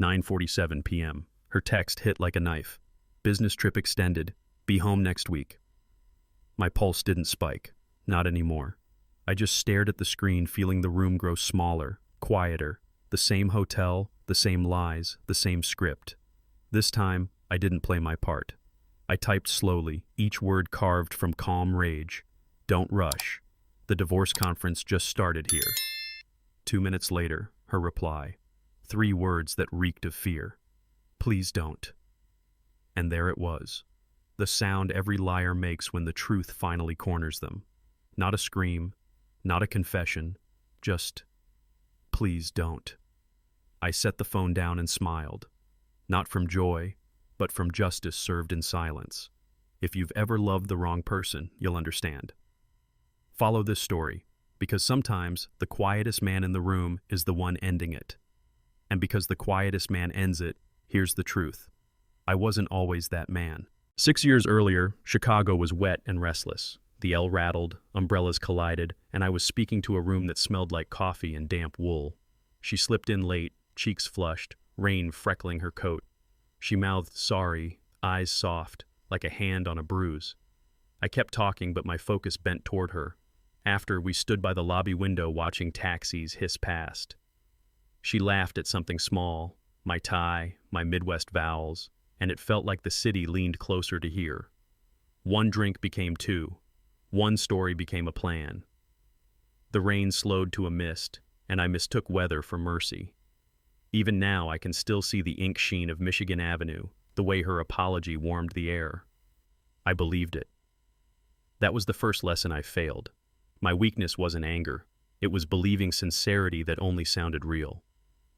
9:47 p.m. Her text hit like a knife. Business trip extended. Be home next week. My pulse didn't spike. Not anymore. I just stared at the screen, feeling the room grow smaller, quieter. The same hotel, the same lies, the same script. This time, I didn't play my part. I typed slowly, each word carved from calm rage. Don't rush. The divorce conference just started here. 2 minutes later, her reply. 3 words that reeked of fear. Please don't. And there it was. The sound every liar makes when the truth finally corners them. Not a scream, not a confession, just, please don't. I set the phone down and smiled. Not from joy, but from justice served in silence. If you've ever loved the wrong person, you'll understand. Follow this story, because sometimes the quietest man in the room is the one ending it. And because the quietest man ends it, here's the truth. I wasn't always that man. 6 years earlier, Chicago was wet and restless. The L rattled, umbrellas collided, and I was speaking to a room that smelled like coffee and damp wool. She slipped in late, cheeks flushed, rain freckling her coat. She mouthed sorry, eyes soft, like a hand on a bruise. I kept talking, but my focus bent toward her. After, we stood by the lobby window watching taxis hiss past. She laughed at something small, my tie, my Midwest vowels, and it felt like the city leaned closer to hear. One drink became 2. One story became a plan. The rain slowed to a mist, and I mistook weather for mercy. Even now, I can still see the ink sheen of Michigan Avenue, the way her apology warmed the air. I believed it. That was the first lesson I failed. My weakness wasn't anger. It was believing sincerity that only sounded real.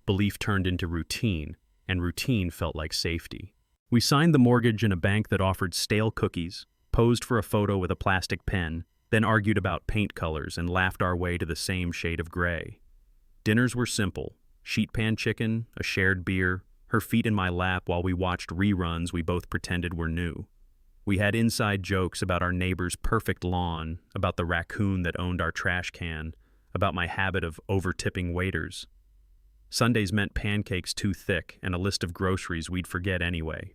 Belief turned into routine, and routine felt like safety. We signed the mortgage in a bank that offered stale cookies, posed for a photo with a plastic pen, then argued about paint colors and laughed our way to the same shade of gray. Dinners were simple. Sheet pan chicken, a shared beer, her feet in my lap while we watched reruns we both pretended were new. We had inside jokes about our neighbor's perfect lawn, about the raccoon that owned our trash can, about my habit of over-tipping waiters. Sundays meant pancakes too thick and a list of groceries we'd forget anyway.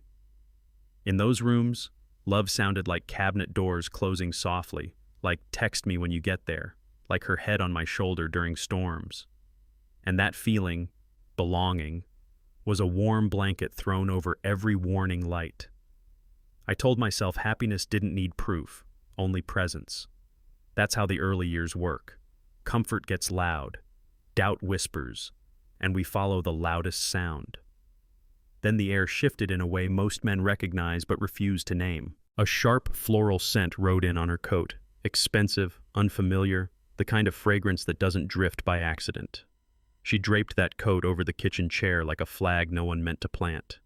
In those rooms, love sounded like cabinet doors closing softly, like text me when you get there, like her head on my shoulder during storms. And that feeling, belonging, was a warm blanket thrown over every warning light. I told myself happiness didn't need proof, only presence. That's how the early years work. Comfort gets loud, doubt whispers, and we follow the loudest sound. Then the air shifted in a way most men recognize but refuse to name. A sharp floral scent rode in on her coat, expensive, unfamiliar, the kind of fragrance that doesn't drift by accident. She draped that coat over the kitchen chair like a flag no one meant to plant.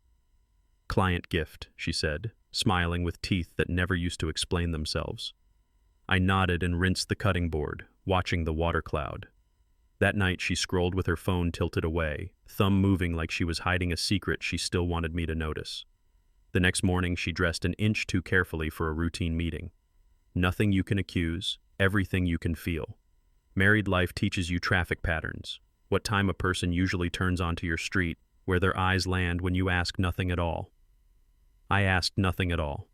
"Client gift," she said, smiling with teeth that never used to explain themselves. I nodded and rinsed the cutting board, watching the water cloud. That night she scrolled with her phone tilted away, thumb moving like she was hiding a secret she still wanted me to notice. The next morning she dressed an inch too carefully for a routine meeting. Nothing you can accuse, everything you can feel. Married life teaches you traffic patterns, what time a person usually turns onto your street, where their eyes land when you ask nothing at all. I asked nothing at all.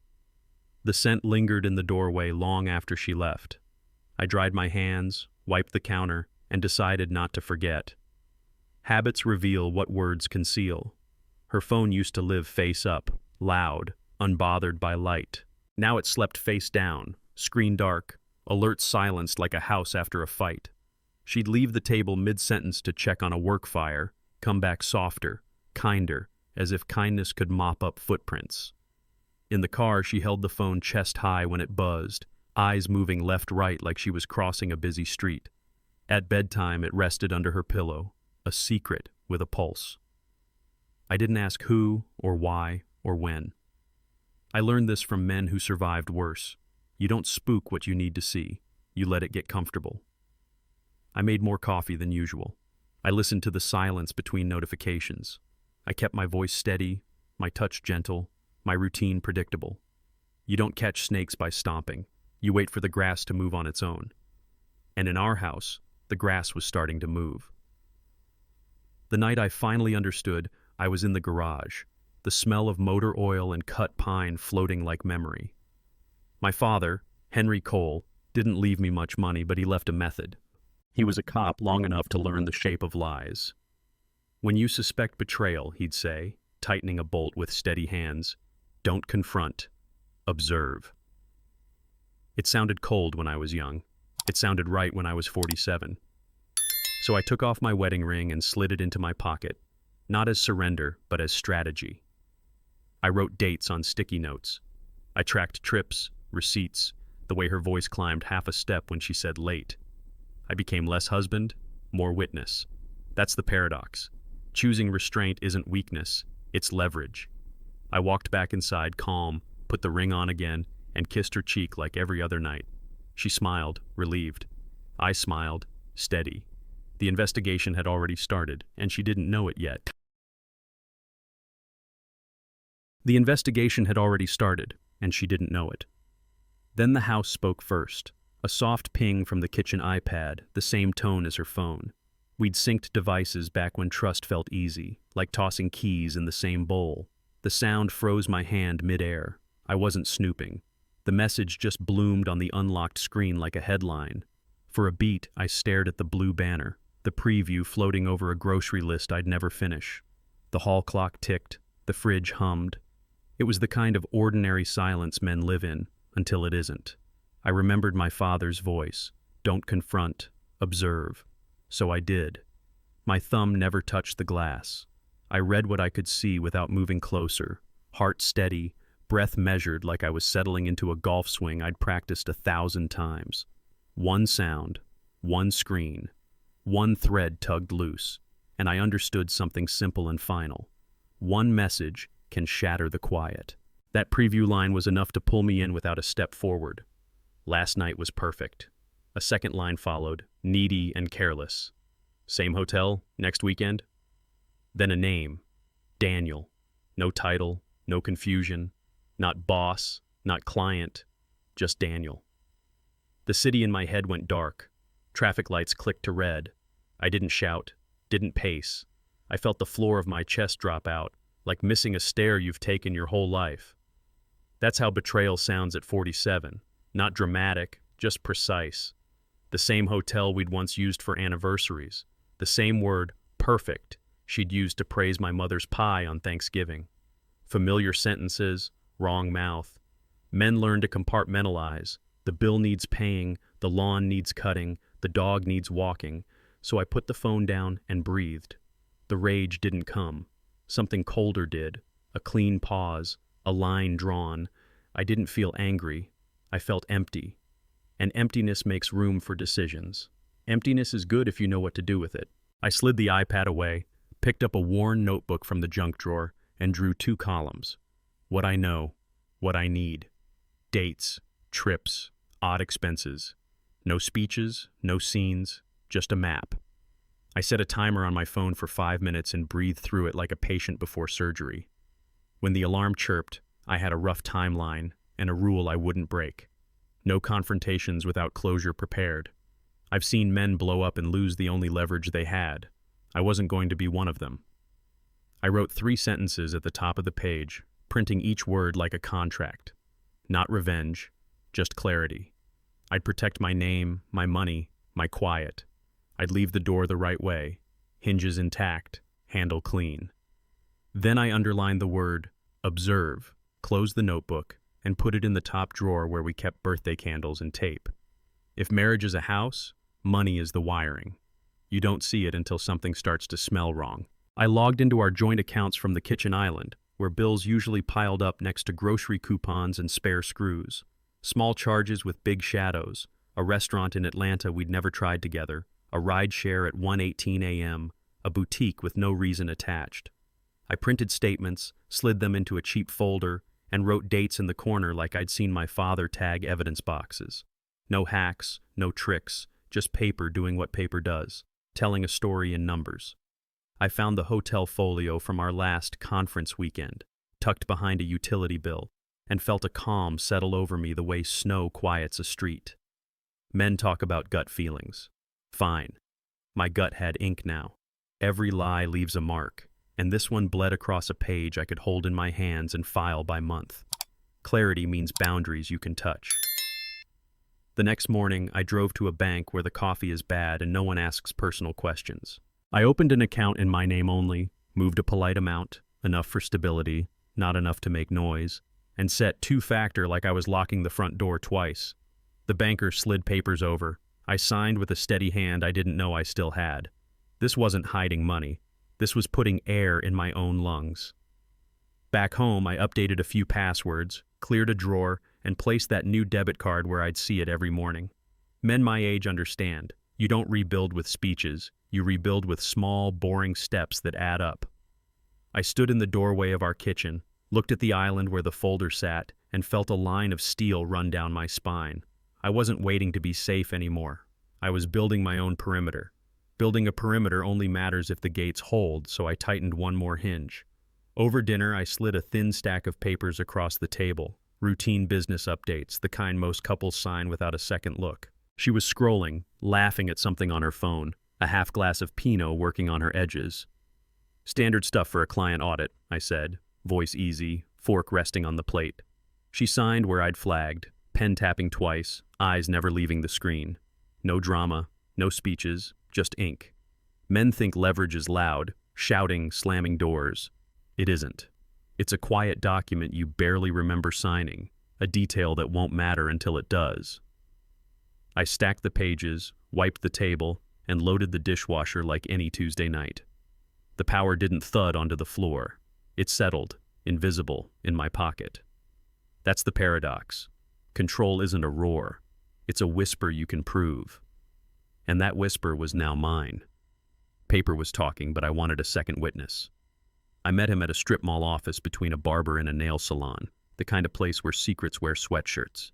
The scent lingered in the doorway long after she left. I dried my hands, wiped the counter, and decided not to forget. Habits reveal what words conceal. Her phone used to live face up, loud, unbothered by light. Now it slept face down, screen dark, alert silenced like a house after a fight. She'd leave the table mid-sentence to check on a work fire, come back softer, kinder, as if kindness could mop up footprints. In the car, she held the phone chest high when it buzzed, eyes moving left-right like she was crossing a busy street. At bedtime, it rested under her pillow, a secret with a pulse. I didn't ask who, or why, or when. I learned this from men who survived worse. You don't spook what you need to see. You let it get comfortable. I made more coffee than usual. I listened to the silence between notifications. I kept my voice steady, my touch gentle, my routine predictable. You don't catch snakes by stomping. You wait for the grass to move on its own. And in our house, the grass was starting to move. The night I finally understood, I was in the garage, the smell of motor oil and cut pine floating like memory. My father, Henry Cole, didn't leave me much money, but he left a method. He was a cop long enough to learn the shape of lies. When you suspect betrayal, he'd say, tightening a bolt with steady hands, don't confront, observe. It sounded cold when I was young. It sounded right when I was 47. So I took off my wedding ring and slid it into my pocket, not as surrender, but as strategy. I wrote dates on sticky notes. I tracked trips, receipts, the way her voice climbed half a step when she said late. I became less husband, more witness. That's the paradox. Choosing restraint isn't weakness, it's leverage. I walked back inside, calm, put the ring on again, and kissed her cheek like every other night. She smiled, relieved. I smiled, steady. The investigation had already started, and she didn't know it yet. The investigation had already started, and she didn't know it. Then the house spoke first. A soft ping from the kitchen iPad, the same tone as her phone. We'd synced devices back when trust felt easy, like tossing keys in the same bowl. The sound froze my hand mid-air. I wasn't snooping. The message just bloomed on the unlocked screen like a headline. For a beat, I stared at the blue banner, the preview floating over a grocery list I'd never finish. The hall clock ticked, the fridge hummed. It was the kind of ordinary silence men live in, until it isn't. I remembered my father's voice. Don't confront, observe. So I did. My thumb never touched the glass. I read what I could see without moving closer, heart steady, breath measured like I was settling into a golf swing I'd practiced 1,000 times. One sound, one screen, one thread tugged loose, and I understood something simple and final. One message can shatter the quiet. That preview line was enough to pull me in without a step forward. Last night was perfect. A second line followed, needy and careless. Same hotel, next weekend? Then a name, Daniel. No title, no confusion, not boss, not client, just Daniel. The city in my head went dark. Traffic lights clicked to red. I didn't shout, didn't pace. I felt the floor of my chest drop out, like missing a stair you've taken your whole life. That's how betrayal sounds at 47. Not dramatic, just precise. The same hotel we'd once used for anniversaries. The same word, perfect, she'd used to praise my mother's pie on Thanksgiving. Familiar sentences, wrong mouth. Men learn to compartmentalize. The bill needs paying, the lawn needs cutting, the dog needs walking. So I put the phone down and breathed. The rage didn't come. Something colder did. A clean pause, a line drawn. I didn't feel angry. I felt empty. And emptiness makes room for decisions. Emptiness is good if you know what to do with it. I slid the iPad away, picked up a worn notebook from the junk drawer, and drew 2 columns. What I know, what I need. Dates, trips, odd expenses. No speeches, no scenes, just a map. I set a timer on my phone for 5 minutes and breathed through it like a patient before surgery. When the alarm chirped, I had a rough timeline and a rule I wouldn't break. No confrontations without closure prepared. I've seen men blow up and lose the only leverage they had. I wasn't going to be one of them. I wrote 3 sentences at the top of the page, printing each word like a contract. Not revenge, just clarity. I'd protect my name, my money, my quiet. I'd leave the door the right way, hinges intact, handle clean. Then I underlined the word observe, closed the notebook, and put it in the top drawer where we kept birthday candles and tape. If marriage is a house, money is the wiring. You don't see it until something starts to smell wrong. I logged into our joint accounts from the kitchen island, where bills usually piled up next to grocery coupons and spare screws. Small charges with big shadows, a restaurant in Atlanta we'd never tried together, a ride share at 1:18 a.m., a boutique with no reason attached. I printed statements, slid them into a cheap folder, and wrote dates in the corner like I'd seen my father tag evidence boxes. No hacks, no tricks, just paper doing what paper does, telling a story in numbers. I found the hotel folio from our last conference weekend, tucked behind a utility bill, and felt a calm settle over me the way snow quiets a street. Men talk about gut feelings. Fine. My gut had ink now. Every lie leaves a mark. and this one bled across a page I could hold in my hands and file by month. Clarity means boundaries you can touch. The next morning, I drove to a bank where the coffee is bad and no one asks personal questions. I opened an account in my name only, moved a polite amount, enough for stability, not enough to make noise, and set two-factor like I was locking the front door twice. The banker slid papers over. I signed with a steady hand I didn't know I still had. This wasn't hiding money. This was putting air in my own lungs. Back home, I updated a few passwords, cleared a drawer, and placed that new debit card where I'd see it every morning. Men my age understand. You don't rebuild with speeches. You rebuild with small, boring steps that add up. I stood in the doorway of our kitchen, looked at the island where the folder sat, and felt a line of steel run down my spine. I wasn't waiting to be safe anymore. I was building my own perimeter. Building a perimeter only matters if the gates hold, so I tightened one more hinge. Over dinner, I slid a thin stack of papers across the table. Routine business updates, the kind most couples sign without a second look. She was scrolling, laughing at something on her phone, a half glass of Pinot working on her edges. "Standard stuff for a client audit," I said, voice easy, fork resting on the plate. She signed where I'd flagged, pen tapping twice, eyes never leaving the screen. No drama, no speeches, just ink. Men think leverage is loud, shouting, slamming doors. It isn't. It's a quiet document you barely remember signing, a detail that won't matter until it does. I stacked the pages, wiped the table, and loaded the dishwasher like any Tuesday night. The power didn't thud onto the floor. It settled, invisible, in my pocket. That's the paradox. Control isn't a roar. It's a whisper you can prove. And that whisper was now mine. Paper was talking, but I wanted a second witness. I met him at a strip mall office between a barber and a nail salon, the kind of place where secrets wear sweatshirts.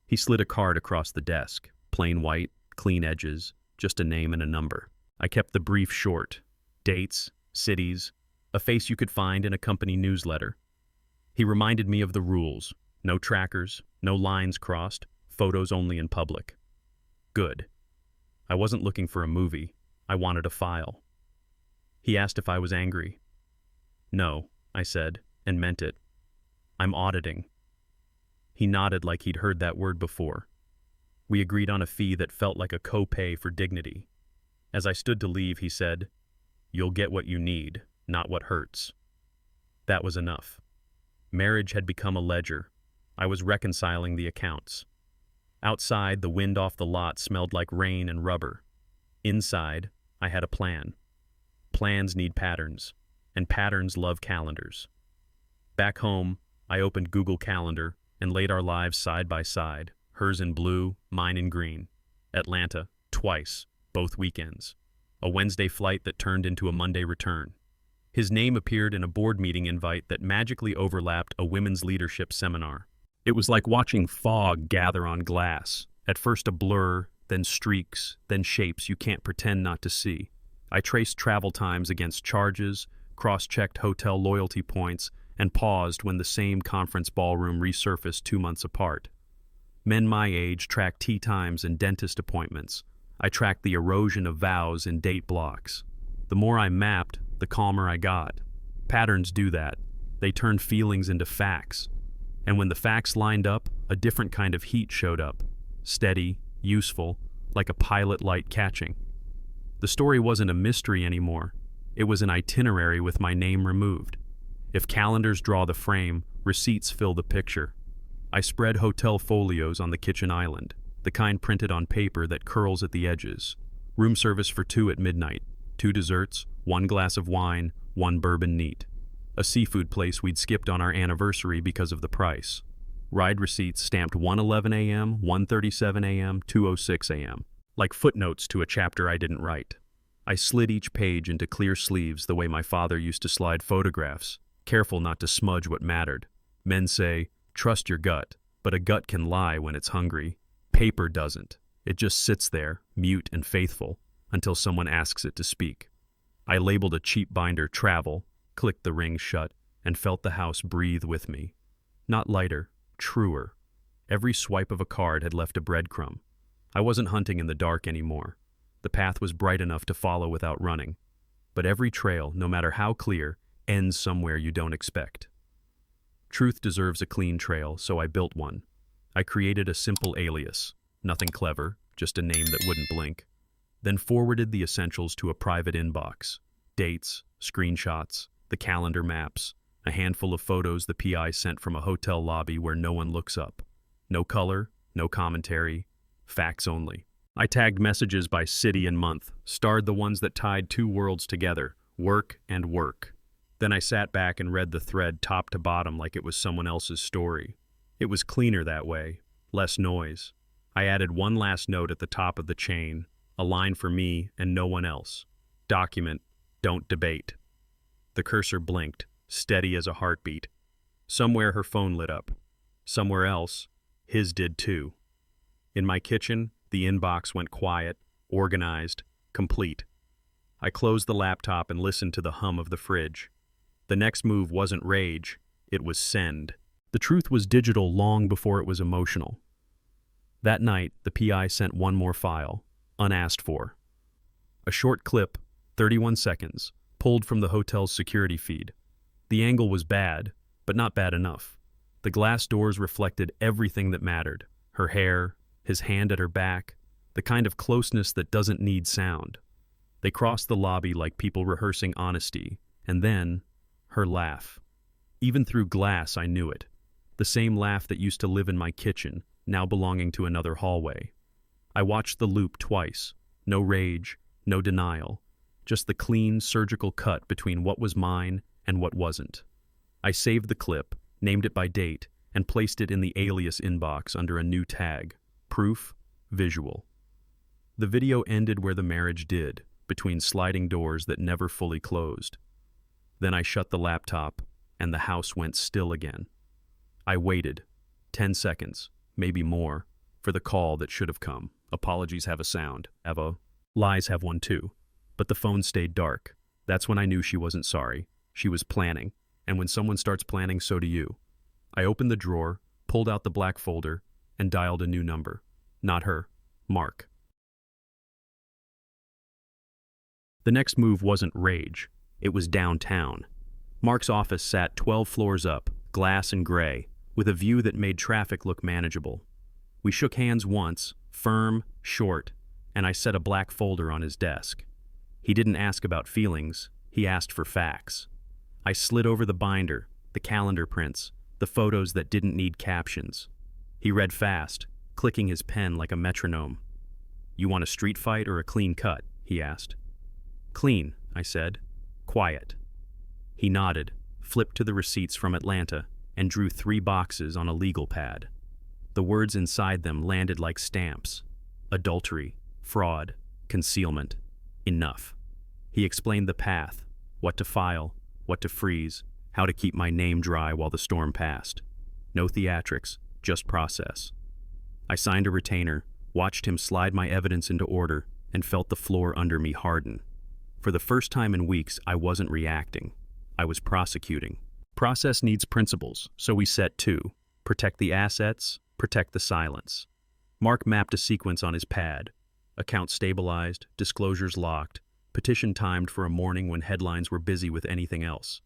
He slid a card across the desk, plain white, clean edges, just a name and a number. I kept the brief short. Dates, cities, a face you could find in a company newsletter. He reminded me of the rules. No trackers, no lines crossed, photos only in public. Good. I wasn't looking for a movie. I wanted a file. He asked if I was angry. "No," I said, and meant it. "I'm auditing." He nodded like he'd heard that word before. We agreed on a fee that felt like a co-pay for dignity. As I stood to leave, he said, "You'll get what you need, not what hurts." That was enough. Marriage had become a ledger. I was reconciling the accounts. Outside, the wind off the lot smelled like rain and rubber. Inside, I had a plan. Plans need patterns, and patterns love calendars. Back home, I opened Google Calendar and laid our lives side by side, hers in blue, mine in green. Atlanta, twice, both weekends. A Wednesday flight that turned into a Monday return. His name appeared in a board meeting invite that magically overlapped a women's leadership seminar. It was like watching fog gather on glass, at first a blur, then streaks, then shapes you can't pretend not to see. I traced travel times against charges, cross-checked hotel loyalty points, and paused when the same conference ballroom resurfaced 2 months apart. Men my age track tea times and dentist appointments. I tracked the erosion of vows in date blocks. The more I mapped, the calmer I got. Patterns do that. They turn feelings into facts. And when the facts lined up, a different kind of heat showed up. Steady, useful, like a pilot light catching. The story wasn't a mystery anymore. It was an itinerary with my name removed. If calendars draw the frame, receipts fill the picture. I spread hotel folios on the kitchen island, the kind printed on paper that curls at the edges. Room service for 2 at midnight, 2 desserts, 1 glass of wine, 1 bourbon neat. A seafood place we'd skipped on our anniversary because of the price. Ride receipts stamped 1:11 a.m., 1:37 a.m., 2:06 a.m., like footnotes to a chapter I didn't write. I slid each page into clear sleeves the way my father used to slide photographs, careful not to smudge what mattered. Men say, trust your gut, but a gut can lie when it's hungry. Paper doesn't. It just sits there, mute and faithful, until someone asks it to speak. I labeled a cheap binder travel, clicked the ring shut, and felt the house breathe with me. Not lighter, truer. Every swipe of a card had left a breadcrumb. I wasn't hunting in the dark anymore. The path was bright enough to follow without running. But every trail, no matter how clear, ends somewhere you don't expect. Truth deserves a clean trail, so I built one. I created a simple alias, nothing clever, just a name that wouldn't blink. Then forwarded the essentials to a private inbox. Dates, screenshots, the calendar maps, a handful of photos the PI sent from a hotel lobby where no one looks up. No color, no commentary, facts only. I tagged messages by city and month, starred the ones that tied two worlds together, work and work. Then I sat back and read the thread top to bottom like it was someone else's story. It was cleaner that way, less noise. I added one last note at the top of the chain, a line for me and no one else. Document, don't debate. The cursor blinked, steady as a heartbeat. Somewhere her phone lit up. Somewhere else, his did too. In my kitchen, the inbox went quiet, organized, complete. I closed the laptop and listened to the hum of the fridge. The next move wasn't rage, it was send. The truth was digital long before it was emotional. That night, the PI sent one more file, unasked for. A short clip, 31 seconds, pulled from the hotel's security feed. The angle was bad, but not bad enough. The glass doors reflected everything that mattered. Her hair, his hand at her back, the kind of closeness that doesn't need sound. They crossed the lobby like people rehearsing honesty, and then, her laugh. Even through glass, I knew it. The same laugh that used to live in my kitchen, now belonging to another hallway. I watched the loop twice. No rage, no denial. Just the clean, surgical cut between what was mine and what wasn't. I saved the clip, named it by date, and placed it in the alias inbox under a new tag. Proof, visual. The video ended where the marriage did, between sliding doors that never fully closed. Then I shut the laptop, and the house went still again. I waited, 10 seconds, maybe more, for the call that should have come. Apologies have a sound, Evo. Lies have one too. But the phone stayed dark. That's when I knew she wasn't sorry. She was planning. And when someone starts planning, so do you. I opened the drawer, pulled out the black folder, and dialed a new number. Not her. Mark. The next move wasn't rage. It was downtown. Mark's office sat 12 floors up, glass and gray, with a view that made traffic look manageable. We shook hands once, firm, short, and I set a black folder on his desk. He didn't ask about feelings, he asked for facts. I slid over the binder, the calendar prints, the photos that didn't need captions. He read fast, clicking his pen like a metronome. You want a street fight or a clean cut? He asked. Clean, I said. Quiet. He nodded, flipped to the receipts from Atlanta, and drew 3 boxes on a legal pad. The words inside them landed like stamps. Adultery, fraud, concealment. Enough. He explained the path, what to file, what to freeze, how to keep my name dry while the storm passed. No theatrics, just process. I signed a retainer, watched him slide my evidence into order, and felt the floor under me harden. For the first time in weeks, I wasn't reacting. I was prosecuting. Process needs principles, so we set 2. Protect the assets, protect the silence. Mark mapped a sequence on his pad. Account stabilized, disclosures locked, petition timed for a morning when headlines were busy with anything else.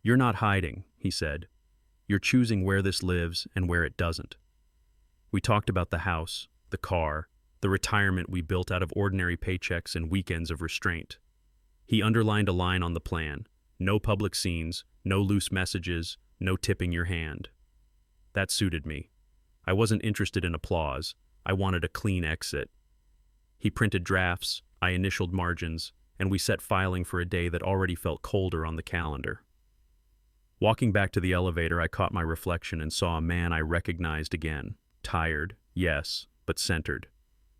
You're not hiding, he said. You're choosing where this lives and where it doesn't. We talked about the house, the car, the retirement we built out of ordinary paychecks and weekends of restraint. He underlined a line on the plan. No public scenes, no loose messages, no tipping your hand. That suited me. I wasn't interested in applause. I wanted a clean exit. He printed drafts, I initialed margins, and we set filing for a day that already felt colder on the calendar. Walking back to the elevator, I caught my reflection and saw a man I recognized again. Tired, yes, but centered.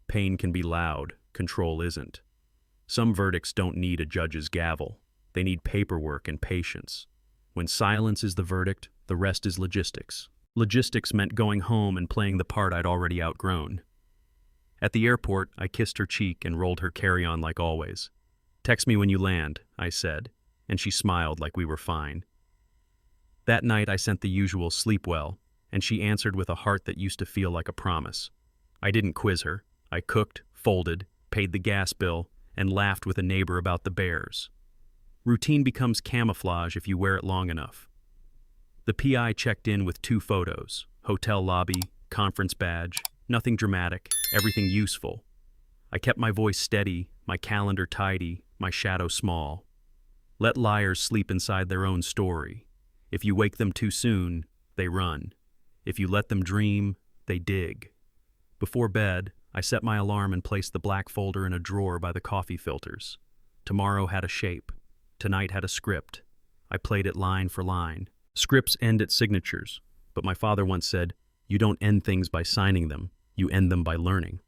Pain can be loud, control isn't. Some verdicts don't need a judge's gavel. They need paperwork and patience. When silence is the verdict, the rest is logistics. Logistics meant going home and playing the part I'd already outgrown. At the airport, I kissed her cheek and rolled her carry-on like always. Text me when you land, I said, and she smiled like we were fine. That night I sent the usual sleep well, and she answered with a heart that used to feel like a promise. I didn't quiz her. I cooked, folded, paid the gas bill, and laughed with a neighbor about the bears. Routine becomes camouflage if you wear it long enough. The PI checked in with 2 photos, hotel lobby, conference badge, nothing dramatic, everything useful. I kept my voice steady, my calendar tidy, my shadow small. Let liars sleep inside their own story. If you wake them too soon, they run. If you let them dream, they dig. Before bed, I set my alarm and placed the black folder in a drawer by the coffee filters. Tomorrow had a shape. Tonight had a script. I played it line for line. Scripts end at signatures, but my father once said, "You don't end things by signing them, you end them by learning."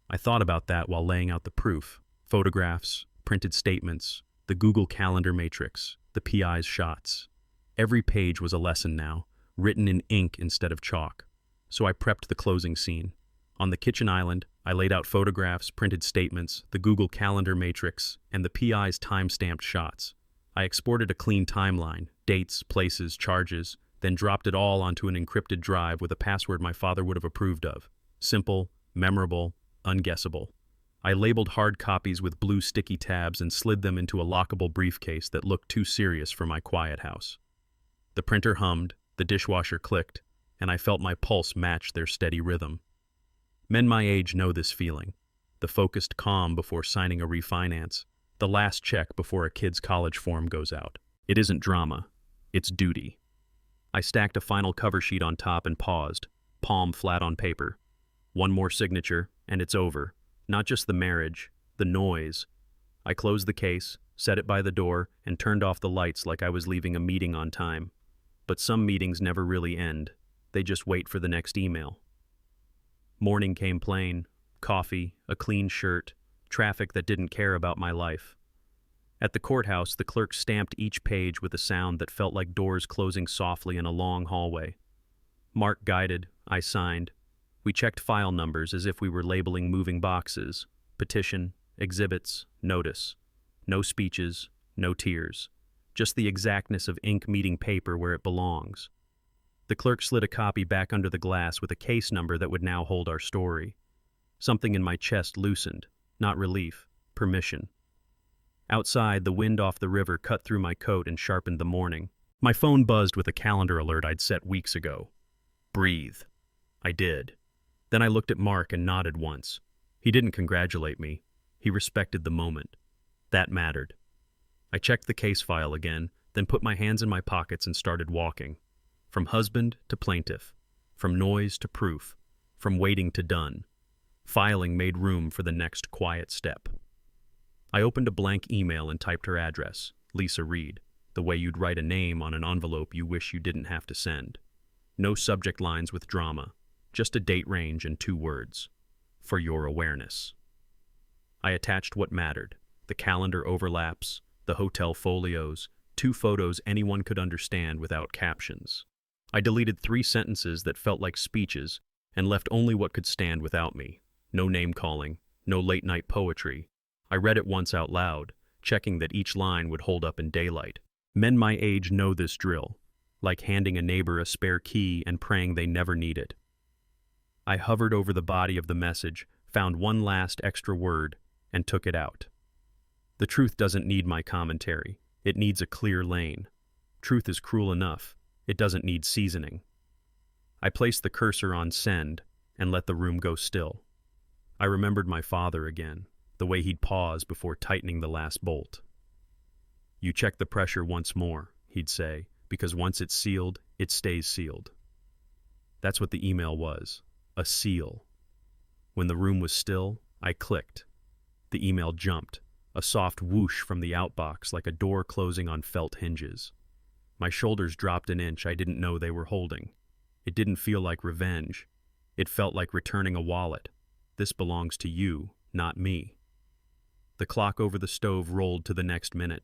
I thought about that while laying out the proof. Photographs, printed statements, the Google Calendar matrix, the PI's shots. Every page was a lesson now, written in ink instead of chalk. So I prepped the closing scene. On the kitchen island, I laid out photographs, printed statements, the Google Calendar matrix, and the PI's time-stamped shots. I exported a clean timeline, dates, places, charges, then dropped it all onto an encrypted drive with a password my father would have approved of. Simple, memorable, unguessable. I labeled hard copies with blue sticky tabs and slid them into a lockable briefcase that looked too serious for my quiet house. The printer hummed, the dishwasher clicked, and I felt my pulse match their steady rhythm. Men my age know this feeling. The focused calm before signing a refinance, the last check before a kid's college form goes out. It isn't drama, it's duty. I stacked a final cover sheet on top and paused, palm flat on paper. One more signature, and it's over. Not just the marriage, the noise. I closed the case, set it by the door, and turned off the lights like I was leaving a meeting on time. But some meetings never really end. They just wait for the next email. Morning came plain. Coffee, a clean shirt, traffic that didn't care about my life. At the courthouse, the clerk stamped each page with a sound that felt like doors closing softly in a long hallway. Mark guided, I signed. We checked file numbers as if we were labeling moving boxes. Petition, exhibits, notice. No speeches, no tears. Just the exactness of ink meeting paper where it belongs. The clerk slid a copy back under the glass with a case number that would now hold our story. Something in my chest loosened, not relief, permission. Outside, the wind off the river cut through my coat and sharpened the morning. My phone buzzed with a calendar alert I'd set weeks ago. Breathe. I did. Then I looked at Mark and nodded once. He didn't congratulate me. He respected the moment. That mattered. I checked the case file again, then put my hands in my pockets and started walking. From husband to plaintiff. From noise to proof. From waiting to done. Filing made room for the next quiet step. I opened a blank email and typed her address, Lisa Reed, the way you'd write a name on an envelope you wish you didn't have to send. No subject lines with drama, just a date range and 2 words. For your awareness. I attached what mattered, the calendar overlaps, the hotel folios, 2 photos anyone could understand without captions. I deleted 3 sentences that felt like speeches and left only what could stand without me. No name-calling, no late-night poetry. I read it once out loud, checking that each line would hold up in daylight. Men my age know this drill, like handing a neighbor a spare key and praying they never need it. I hovered over the body of the message, found one last extra word, and took it out. The truth doesn't need my commentary. It needs a clear lane. Truth is cruel enough. It doesn't need seasoning. I placed the cursor on send and let the room go still. I remembered my father again, the way he'd pause before tightening the last bolt. You check the pressure once more, he'd say, because once it's sealed, it stays sealed. That's what the email was, a seal. When the room was still, I clicked. The email jumped, a soft whoosh from the outbox like a door closing on felt hinges. My shoulders dropped an inch I didn't know they were holding. It didn't feel like revenge. It felt like returning a wallet. This belongs to you, not me. The clock over the stove rolled to the next minute.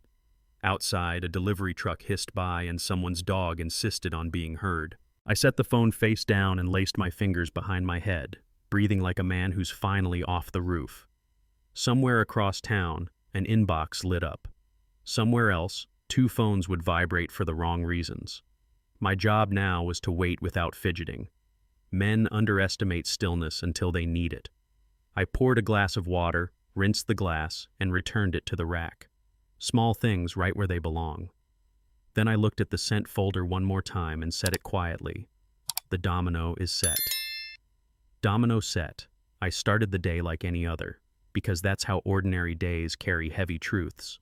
Outside, a delivery truck hissed by and someone's dog insisted on being heard. I set the phone face down and laced my fingers behind my head, breathing like a man who's finally off the roof. Somewhere across town, an inbox lit up. Somewhere else, 2 phones would vibrate for the wrong reasons. My job now was to wait without fidgeting. Men underestimate stillness until they need it. I poured a glass of water, rinsed the glass, and returned it to the rack. Small things right where they belong. Then I looked at the sent folder one more time and said it quietly. The domino is set. Domino set. I started the day like any other, because that's how ordinary days carry heavy truths.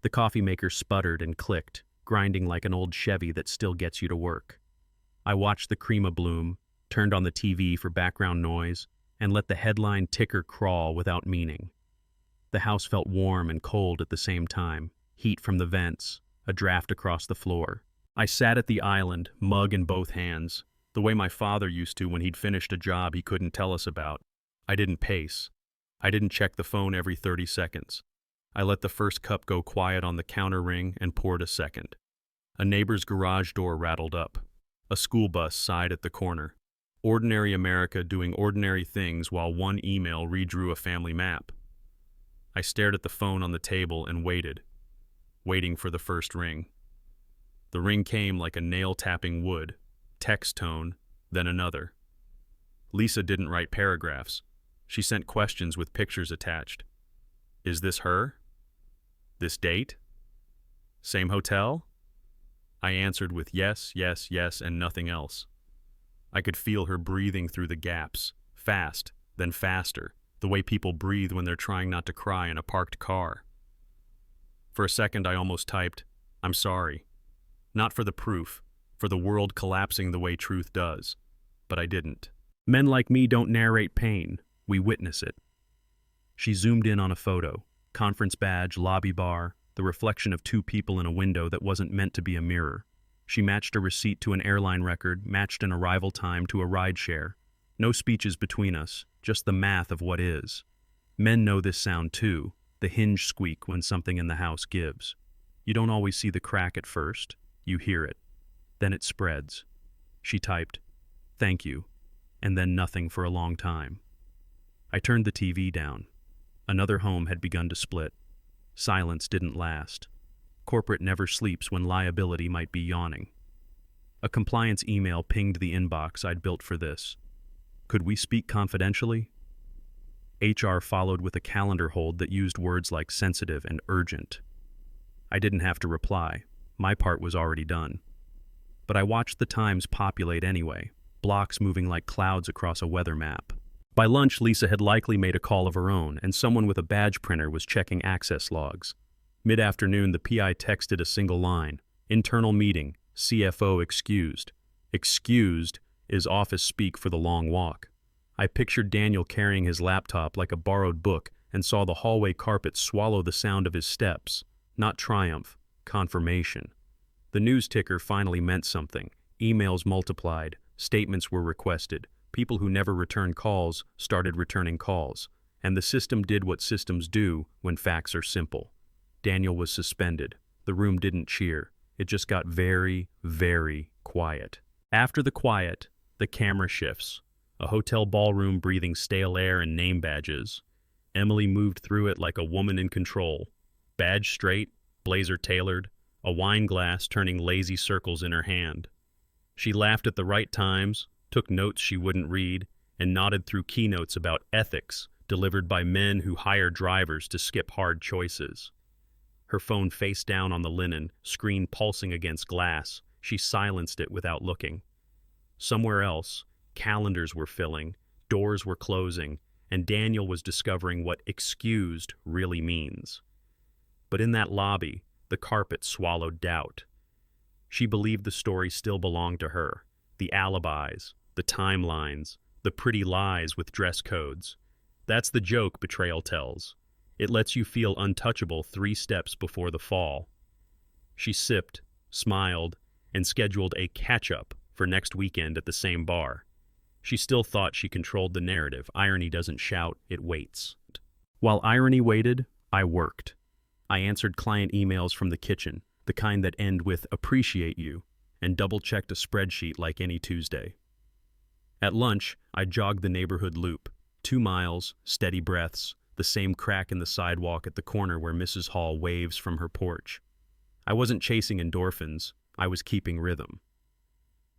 The coffee maker sputtered and clicked, grinding like an old Chevy that still gets you to work. I watched the crema bloom, turned on the TV for background noise, and let the headline ticker crawl without meaning. The house felt warm and cold at the same time, heat from the vents, a draft across the floor. I sat at the island, mug in both hands, the way my father used to when he'd finished a job he couldn't tell us about. I didn't pace. I didn't check the phone every 30 seconds. I let the first cup go quiet on the counter ring and poured a second. A neighbor's garage door rattled up. A school bus sighed at the corner. Ordinary America doing ordinary things while one email redrew a family map. I stared at the phone on the table and waited, waiting for the first ring. The ring came like a nail tapping wood, text tone, then another. Lisa didn't write paragraphs. She sent questions with pictures attached. Is this her? This date? Same hotel? I answered with yes, yes, yes, and nothing else. I could feel her breathing through the gaps, fast, then faster, the way people breathe when they're trying not to cry in a parked car. For a second I almost typed, I'm sorry. Not for the proof, for the world collapsing the way truth does. But I didn't. Men like me don't narrate pain, we witness it. She zoomed in on a photo, conference badge, lobby bar, the reflection of two people in a window that wasn't meant to be a mirror. She matched a receipt to an airline record, matched an arrival time to a rideshare. No speeches between us, just the math of what is. Men know this sound too, the hinge squeak when something in the house gives. You don't always see the crack at first, you hear it. Then it spreads. She typed, thank you, and then nothing for a long time. I turned the TV down. Another home had begun to split. Silence didn't last. Corporate never sleeps when liability might be yawning. A compliance email pinged the inbox I'd built for this. Could we speak confidentially? HR followed with a calendar hold that used words like sensitive and urgent. I didn't have to reply. My part was already done. But I watched the times populate anyway, blocks moving like clouds across a weather map. By lunch, Lisa had likely made a call of her own, and someone with a badge printer was checking access logs. Mid-afternoon, the PI texted a single line. Internal meeting. CFO excused. Excused is office speak for the long walk. I pictured Daniel carrying his laptop like a borrowed book and saw the hallway carpet swallow the sound of his steps. Not triumph, confirmation. The news ticker finally meant something. Emails multiplied. Statements were requested. People who never returned calls started returning calls. And the system did what systems do when facts are simple. Daniel was suspended. The room didn't cheer. It just got very, very quiet. After the quiet, the camera shifts. A hotel ballroom breathing stale air and name badges. Emily moved through it like a woman in control. Badge straight, blazer tailored, a wine glass turning lazy circles in her hand. She laughed at the right times, took notes she wouldn't read, and nodded through keynotes about ethics delivered by men who hire drivers to skip hard choices. Her phone face down on the linen, screen pulsing against glass. She silenced it without looking. Somewhere else, calendars were filling, doors were closing, and Daniel was discovering what excused really means. But in that lobby, the carpet swallowed doubt. She believed the story still belonged to her. The alibis, the timelines, the pretty lies with dress codes. That's the joke Betrayal tells. It lets you feel untouchable 3 steps before the fall. She sipped, smiled, and scheduled a catch-up for next weekend at the same bar. She still thought she controlled the narrative. Irony doesn't shout, it waits. While irony waited, I worked. I answered client emails from the kitchen, the kind that end with "appreciate you," and double-checked a spreadsheet like any Tuesday. At lunch, I jogged the neighborhood loop. 2 miles, steady breaths, the same crack in the sidewalk at the corner where Mrs. Hall waves from her porch. I wasn't chasing endorphins, I was keeping rhythm.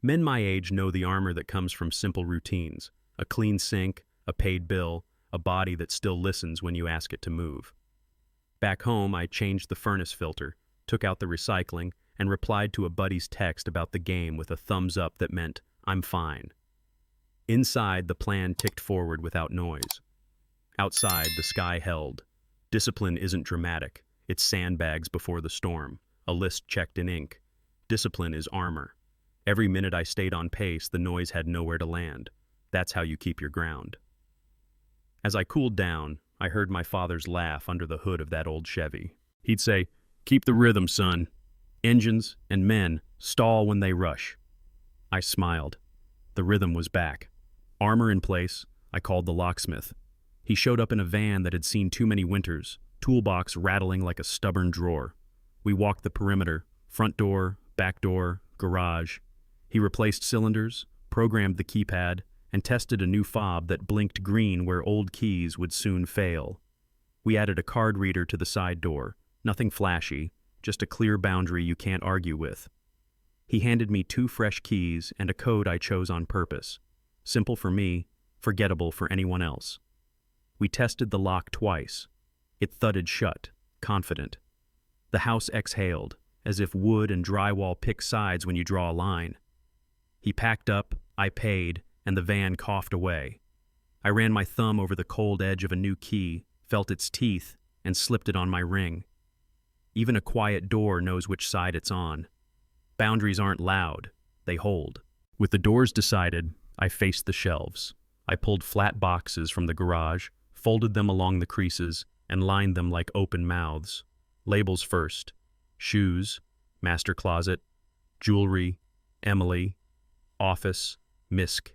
Men my age know the armor that comes from simple routines, a clean sink, a paid bill, a body that still listens when you ask it to move. Back home, I changed the furnace filter, took out the recycling, and replied to a buddy's text about the game with a thumbs up that meant, "I'm fine." Inside, the plan ticked forward without noise. Outside, the sky held. Discipline isn't dramatic. It's sandbags before the storm, a list checked in ink. Discipline is armor. Every minute I stayed on pace, the noise had nowhere to land. That's how you keep your ground. As I cooled down, I heard my father's laugh under the hood of that old Chevy. He'd say, "Keep the rhythm, son. Engines and men stall when they rush." I smiled. The rhythm was back. Armor in place, I called the locksmith. He showed up in a van that had seen too many winters, toolbox rattling like a stubborn drawer. We walked the perimeter, front door, back door, garage. He replaced cylinders, programmed the keypad, and tested a new fob that blinked green where old keys would soon fail. We added a card reader to the side door, nothing flashy, just a clear boundary you can't argue with. He handed me 2 fresh keys and a code I chose on purpose. Simple for me, forgettable for anyone else. We tested the lock twice. It thudded shut, confident. The house exhaled, as if wood and drywall pick sides when you draw a line. He packed up, I paid, and the van coughed away. I ran my thumb over the cold edge of a new key, felt its teeth, and slipped it on my ring. Even a quiet door knows which side it's on. Boundaries aren't loud, they hold. With the doors decided, I faced the shelves. I pulled flat boxes from the garage, folded them along the creases, and lined them like open mouths. Labels first: shoes, master closet, jewelry, Emily, office, Misk.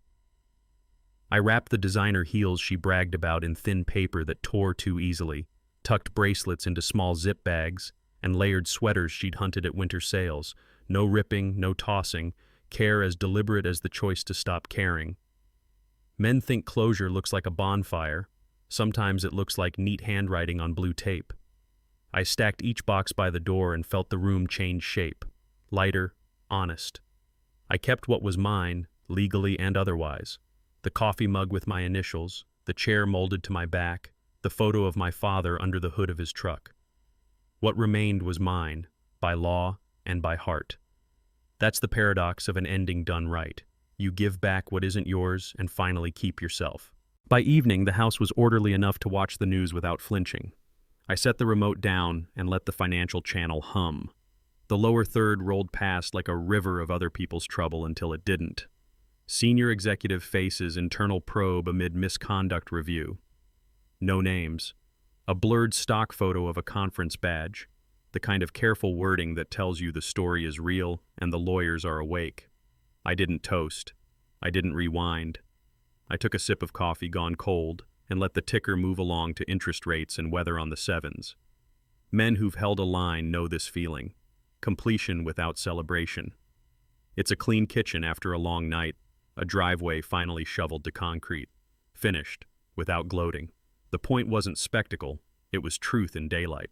I wrapped the designer heels she bragged about in thin paper that tore too easily, tucked bracelets into small zip bags, and layered sweaters she'd hunted at winter sales. No ripping, no tossing, care as deliberate as the choice to stop caring. Men think closure looks like a bonfire. Sometimes it looks like neat handwriting on blue tape. I stacked each box by the door and felt the room change shape. Lighter, honest. I kept what was mine, legally and otherwise. The coffee mug with my initials, the chair molded to my back, the photo of my father under the hood of his truck. What remained was mine, by law and by heart. That's the paradox of an ending done right. You give back what isn't yours and finally keep yourself. By evening, the house was orderly enough to watch the news without flinching. I set the remote down and let the financial channel hum. The lower third rolled past like a river of other people's trouble until it didn't. Senior executive faces internal probe amid misconduct review. No names. A blurred stock photo of a conference badge. The kind of careful wording that tells you the story is real and the lawyers are awake. I didn't toast. I didn't rewind. I took a sip of coffee gone cold and let the ticker move along to interest rates and weather on the sevens. Men who've held a line know this feeling. Completion without celebration. It's a clean kitchen after a long night, a driveway finally shoveled to concrete. Finished, without gloating. The point wasn't spectacle, it was truth in daylight.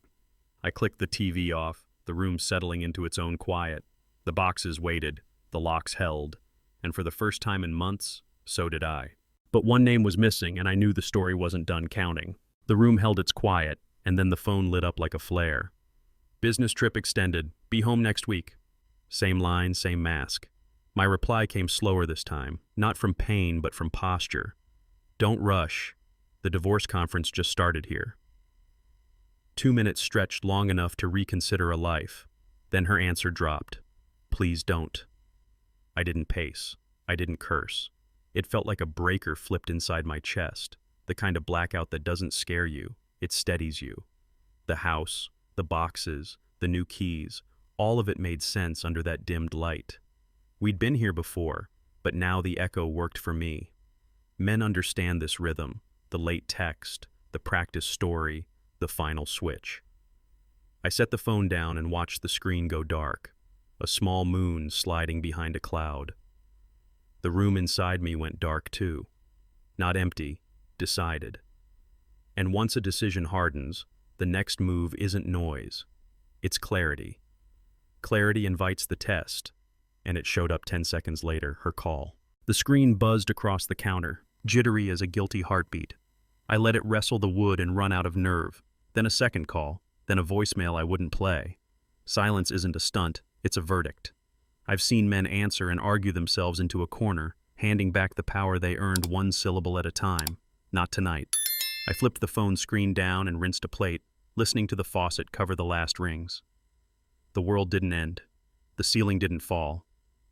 I clicked the TV off, the room settling into its own quiet. The boxes waited, the locks held, and for the first time in months, so did I. But one name was missing, and I knew the story wasn't done counting. The room held its quiet, and then the phone lit up like a flare. Business trip extended. Be home next week. Same line, same mask. My reply came slower this time, not from pain, but from posture. Don't rush. The divorce conference just started here. 2 minutes stretched long enough to reconsider a life. Then her answer dropped. Please don't. I didn't pace. I didn't curse. It felt like a breaker flipped inside my chest, the kind of blackout that doesn't scare you, it steadies you. The house, the boxes, the new keys, all of it made sense under that dimmed light. We'd been here before, but now the echo worked for me. Men understand this rhythm, the late text, the practice story, the final switch. I set the phone down and watched the screen go dark, a small moon sliding behind a cloud. The room inside me went dark too. Not empty, decided. And once a decision hardens, the next move isn't noise. It's clarity. Clarity invites the test, and it showed up 10 seconds later, her call. The screen buzzed across the counter, jittery as a guilty heartbeat. I let it wrestle the wood and run out of nerve. Then a second call, then a voicemail I wouldn't play. Silence isn't a stunt, it's a verdict. I've seen men answer and argue themselves into a corner, handing back the power they earned one syllable at a time. Not tonight. I flipped the phone screen down and rinsed a plate, listening to the faucet cover the last rings. The world didn't end. The ceiling didn't fall.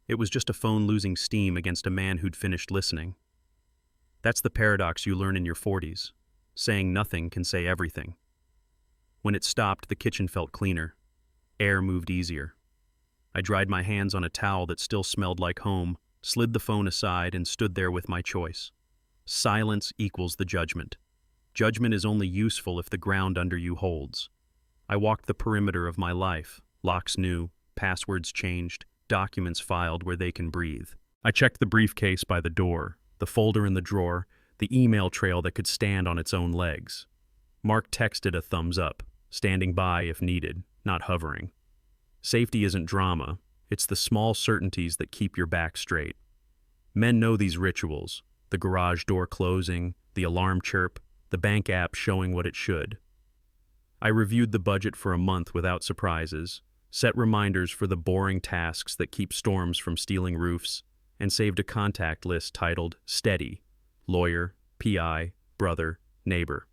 It was just a phone losing steam against a man who'd finished listening. That's the paradox you learn in your 40s. Saying nothing can say everything. When it stopped, the kitchen felt cleaner. Air moved easier. I dried my hands on a towel that still smelled like home, slid the phone aside, and stood there with my choice. Silence equals the judgment. Judgment is only useful if the ground under you holds. I walked the perimeter of my life, locks new, passwords changed, documents filed where they can breathe. I checked the briefcase by the door, the folder in the drawer, the email trail that could stand on its own legs. Mark texted a thumbs up, standing by if needed, not hovering. Safety isn't drama, it's the small certainties that keep your back straight. Men know these rituals, the garage door closing, the alarm chirp, the bank app showing what it should. I reviewed the budget for a month without surprises, set reminders for the boring tasks that keep storms from stealing roofs, and saved a contact list titled Steady, lawyer, PI, brother, neighbor.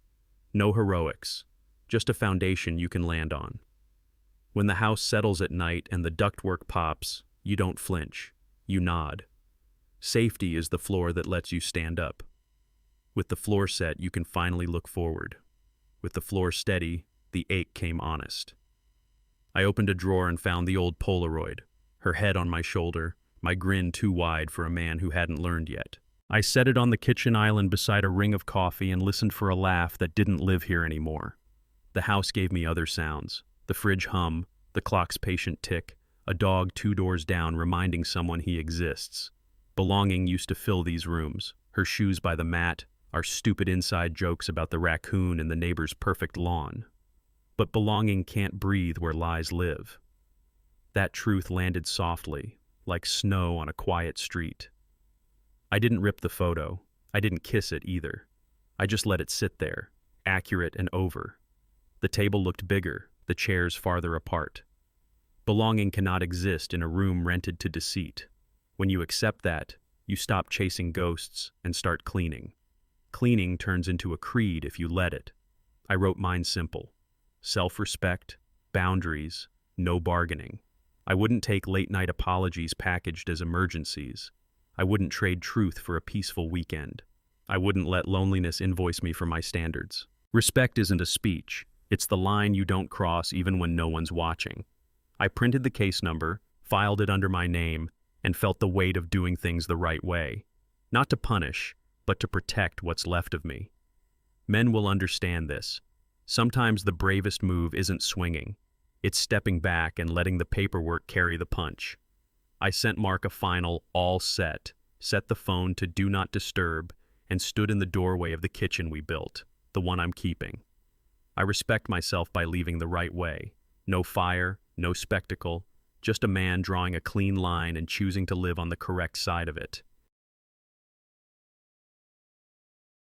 No heroics, just a foundation you can land on. When the house settles at night and the ductwork pops, you don't flinch, you nod. Safety is the floor that lets you stand up. With the floor set, you can finally look forward. With the floor steady, the ache came honest. I opened a drawer and found the old Polaroid, her head on my shoulder, my grin too wide for a man who hadn't learned yet. I set it on the kitchen island beside a ring of coffee and listened for a laugh that didn't live here anymore. The house gave me other sounds, the fridge hum, the clock's patient tick, a dog 2 doors down reminding someone he exists. Belonging used to fill these rooms, her shoes by the mat, our stupid inside jokes about the raccoon and the neighbor's perfect lawn. But belonging can't breathe where lies live. That truth landed softly, like snow on a quiet street. I didn't rip the photo. I didn't kiss it either. I just let it sit there, accurate and over. The table looked bigger, the chairs farther apart. Belonging cannot exist in a room rented to deceit. When you accept that, you stop chasing ghosts and start cleaning. Cleaning turns into a creed if you let it. I wrote mine simple. Self-respect, boundaries, no bargaining. I wouldn't take late-night apologies packaged as emergencies. I wouldn't trade truth for a peaceful weekend. I wouldn't let loneliness invoice me for my standards. Respect isn't a speech. It's the line you don't cross even when no one's watching. I printed the case number, filed it under my name, and felt the weight of doing things the right way. Not to punish, but to protect what's left of me. Men will understand this. Sometimes the bravest move isn't swinging. It's stepping back and letting the paperwork carry the punch. I sent Mark a final all set the phone to do not disturb, and stood in the doorway of the kitchen we built, the one I'm keeping. I respect myself by leaving the right way. No fire, no spectacle, just a man drawing a clean line and choosing to live on the correct side of it.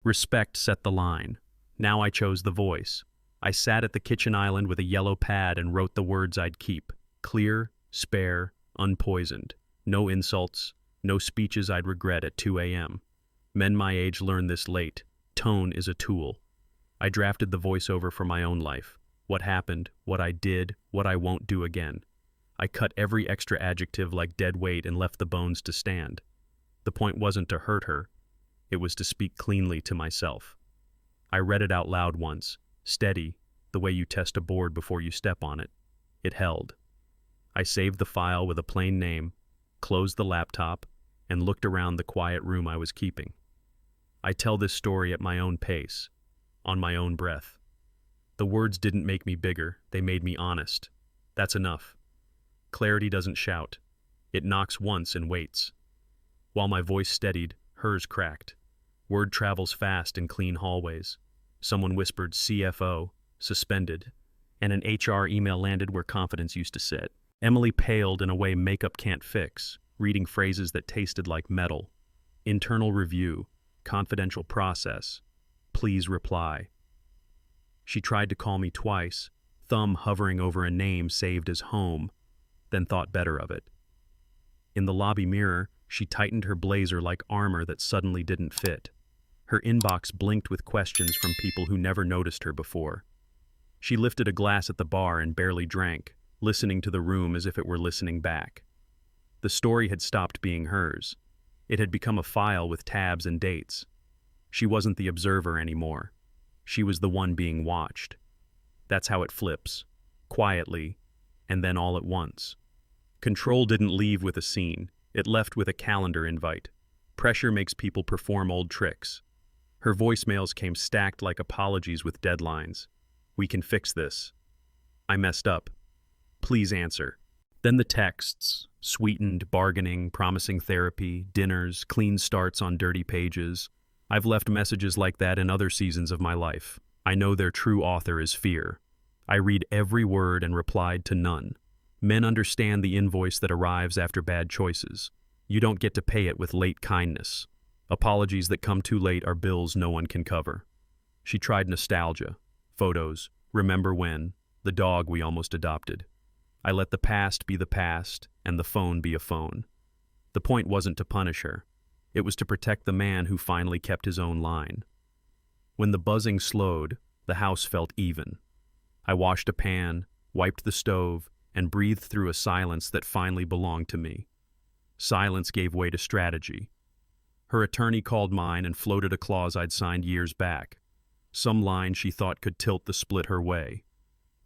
Respect set the line. Now I chose the voice. I sat at the kitchen island with a yellow pad and wrote the words I'd keep. Clear, spare, unpoisoned. No insults, no speeches I'd regret at 2 a.m. Men my age learn this late. Tone is a tool. I drafted the voiceover for my own life. What happened, what I did, what I won't do again. I cut every extra adjective like dead weight and left the bones to stand. The point wasn't to hurt her. It was to speak cleanly to myself. I read it out loud once, steady, the way you test a board before you step on it. It held. I saved the file with a plain name, closed the laptop, and looked around the quiet room I was keeping. I tell this story at my own pace, on my own breath. The words didn't make me bigger, they made me honest. That's enough. Clarity doesn't shout. It knocks once and waits. While my voice steadied, hers cracked. Word travels fast in clean hallways. Someone whispered CFO, suspended, and an HR email landed where confidence used to sit. Emily paled in a way makeup can't fix, reading phrases that tasted like metal. Internal review, confidential process, please reply. She tried to call me twice, thumb hovering over a name saved as home, then thought better of it. In the lobby mirror, she tightened her blazer like armor that suddenly didn't fit. Her inbox blinked with questions from people who never noticed her before. She lifted a glass at the bar and barely drank, listening to the room as if it were listening back. The story had stopped being hers. It had become a file with tabs and dates. She wasn't the observer anymore. She was the one being watched. That's how it flips, quietly, and then all at once. Control didn't leave with a scene. It left with a calendar invite. Pressure makes people perform old tricks. Her voicemails came stacked like apologies with deadlines. We can fix this. I messed up. Please answer. Then the texts, sweetened, bargaining, promising therapy, dinners, clean starts on dirty pages. I've left messages like that in other seasons of my life. I know their true author is fear. I read every word and replied to none. Men understand the invoice that arrives after bad choices. You don't get to pay it with late kindness. Apologies that come too late are bills no one can cover. She tried nostalgia, photos, remember when, the dog we almost adopted. I let the past be the past and the phone be a phone. The point wasn't to punish her. It was to protect the man who finally kept his own line. When the buzzing slowed, the house felt even. I washed a pan, wiped the stove, and breathed through a silence that finally belonged to me. Silence gave way to strategy. Her attorney called mine and floated a clause I'd signed years back. Some line she thought could tilt the split her way.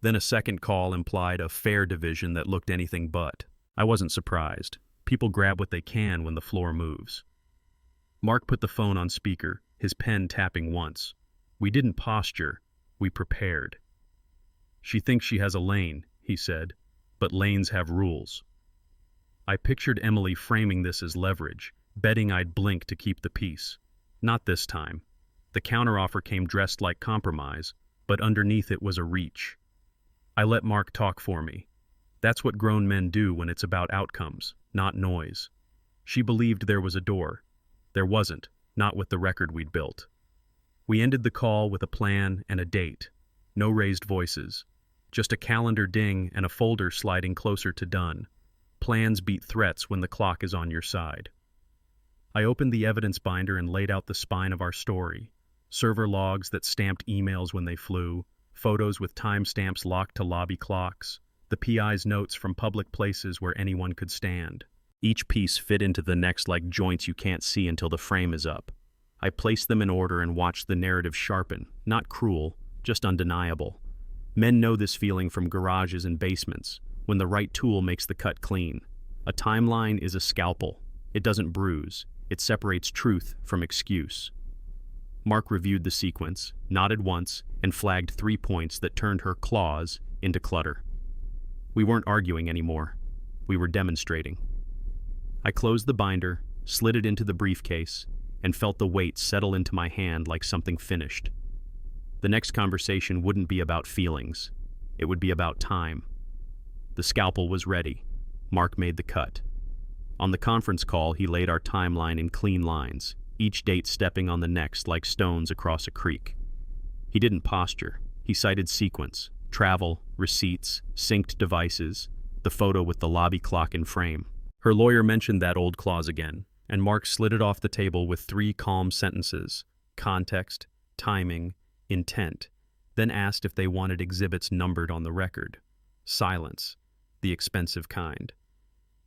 Then a second call implied a fair division that looked anything but. I wasn't surprised. People grab what they can when the floor moves. Mark put the phone on speaker, his pen tapping once. We didn't posture, we prepared. She thinks she has a lane, he said, but lanes have rules. I pictured Emily framing this as leverage, betting I'd blink to keep the peace. Not this time. The counteroffer came dressed like compromise, but underneath it was a reach. I let Mark talk for me. That's what grown men do when it's about outcomes, not noise. She believed there was a door. There wasn't, not with the record we'd built. We ended the call with a plan and a date. No raised voices. Just a calendar ding and a folder sliding closer to done. Plans beat threats when the clock is on your side. I opened the evidence binder and laid out the spine of our story. Server logs that stamped emails when they flew, photos with timestamps locked to lobby clocks, the PI's notes from public places where anyone could stand. Each piece fit into the next like joints you can't see until the frame is up. I placed them in order and watched the narrative sharpen, not cruel, just undeniable. Men know this feeling from garages and basements, when the right tool makes the cut clean. A timeline is a scalpel. It doesn't bruise. It separates truth from excuse. Mark reviewed the sequence, nodded once, and flagged 3 points that turned her claws into clutter. We weren't arguing anymore. We were demonstrating. I closed the binder, slid it into the briefcase, and felt the weight settle into my hand like something finished. The next conversation wouldn't be about feelings. It would be about time. The scalpel was ready. Mark made the cut. On the conference call, he laid our timeline in clean lines, each date stepping on the next like stones across a creek. He didn't posture. He cited sequence, travel, receipts, synced devices, the photo with the lobby clock in frame. Her lawyer mentioned that old clause again, and Mark slid it off the table with 3 calm sentences: context, timing, intent, then asked if they wanted exhibits numbered on the record. Silence, the expensive kind.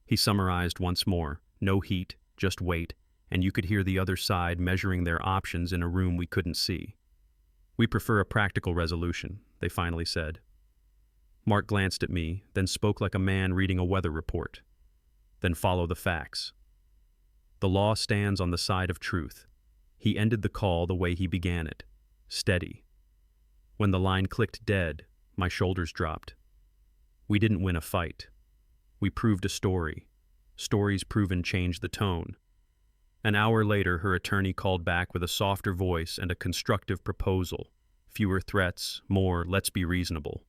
He summarized once more, no heat, just wait, and you could hear the other side measuring their options in a room we couldn't see. We prefer a practical resolution, they finally said. Mark glanced at me, then spoke like a man reading a weather report. Then follow the facts. The law stands on the side of truth. He ended the call the way he began it, steady. When the line clicked dead, my shoulders dropped. We didn't win a fight. We proved a story. Stories proven change the tone. An hour later, her attorney called back with a softer voice and a constructive proposal. Fewer threats, more, let's be reasonable.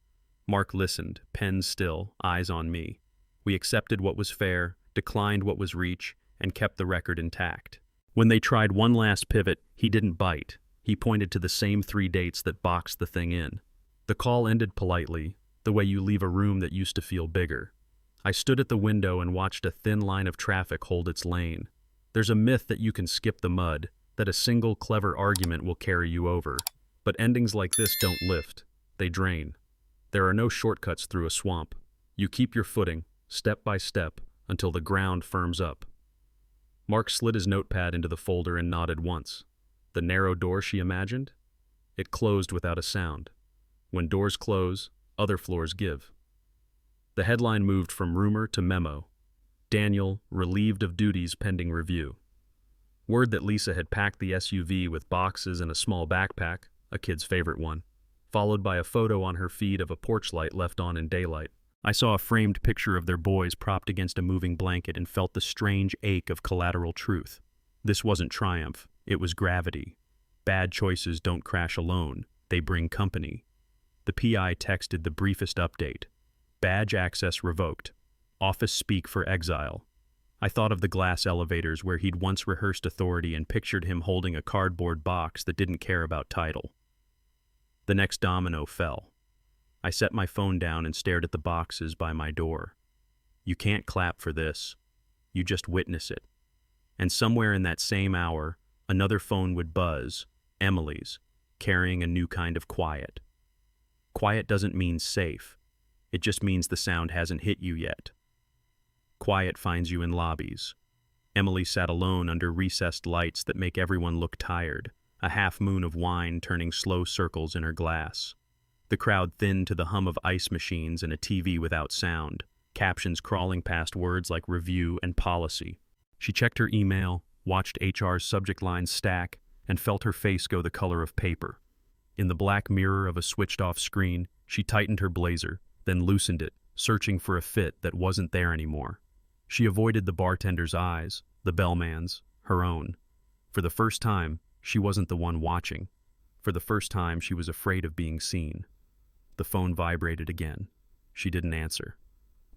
Mark listened, pen still, eyes on me. We accepted what was fair, declined what was reach, and kept the record intact. When they tried one last pivot, he didn't bite. He pointed to the same 3 dates that boxed the thing in. The call ended politely, the way you leave a room that used to feel bigger. I stood at the window and watched a thin line of traffic hold its lane. There's a myth that you can skip the mud, that a single clever argument will carry you over. But endings like this don't lift, they drain. There are no shortcuts through a swamp. You keep your footing, step by step, until the ground firms up. Mark slid his notepad into the folder and nodded once. The narrow door she imagined? It closed without a sound. When doors close, other floors give. The headline moved from rumor to memo. Daniel, relieved of duties pending review. Word that Lisa had packed the SUV with boxes and a small backpack, a kid's favorite one, followed by a photo on her feed of a porch light left on in daylight. I saw a framed picture of their boys propped against a moving blanket and felt the strange ache of collateral truth. This wasn't triumph, it was gravity. Bad choices don't crash alone, they bring company. The PI texted the briefest update. Badge access revoked. Office speak for exile. I thought of the glass elevators where he'd once rehearsed authority and pictured him holding a cardboard box that didn't care about title. The next domino fell. I set my phone down and stared at the boxes by my door. You can't clap for this. You just witness it. And somewhere in that same hour, another phone would buzz, Emily's, carrying a new kind of quiet. Quiet doesn't mean safe. It just means the sound hasn't hit you yet. Quiet finds you in lobbies. Emily sat alone under recessed lights that make everyone look tired, a half moon of wine turning slow circles in her glass. The crowd thinned to the hum of ice machines and a TV without sound, captions crawling past words like review and policy. She checked her email, watched HR's subject lines stack, and felt her face go the color of paper. In the black mirror of a switched-off screen, she tightened her blazer, then loosened it, searching for a fit that wasn't there anymore. She avoided the bartender's eyes, the bellman's, her own. For the first time, she wasn't the one watching. For the first time, she was afraid of being seen. The phone vibrated again. She didn't answer.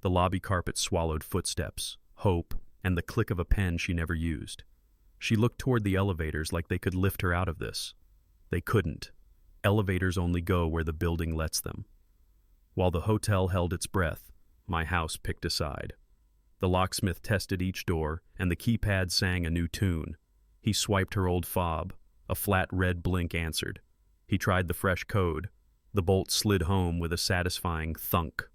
The lobby carpet swallowed footsteps, hope, and the click of a pen she never used. She looked toward the elevators like they could lift her out of this. They couldn't. Elevators only go where the building lets them. While the hotel held its breath, my house picked a side. The locksmith tested each door, and the keypad sang a new tune. He swiped her old fob. A flat red blink answered. He tried the fresh code. The bolt slid home with a satisfying thunk.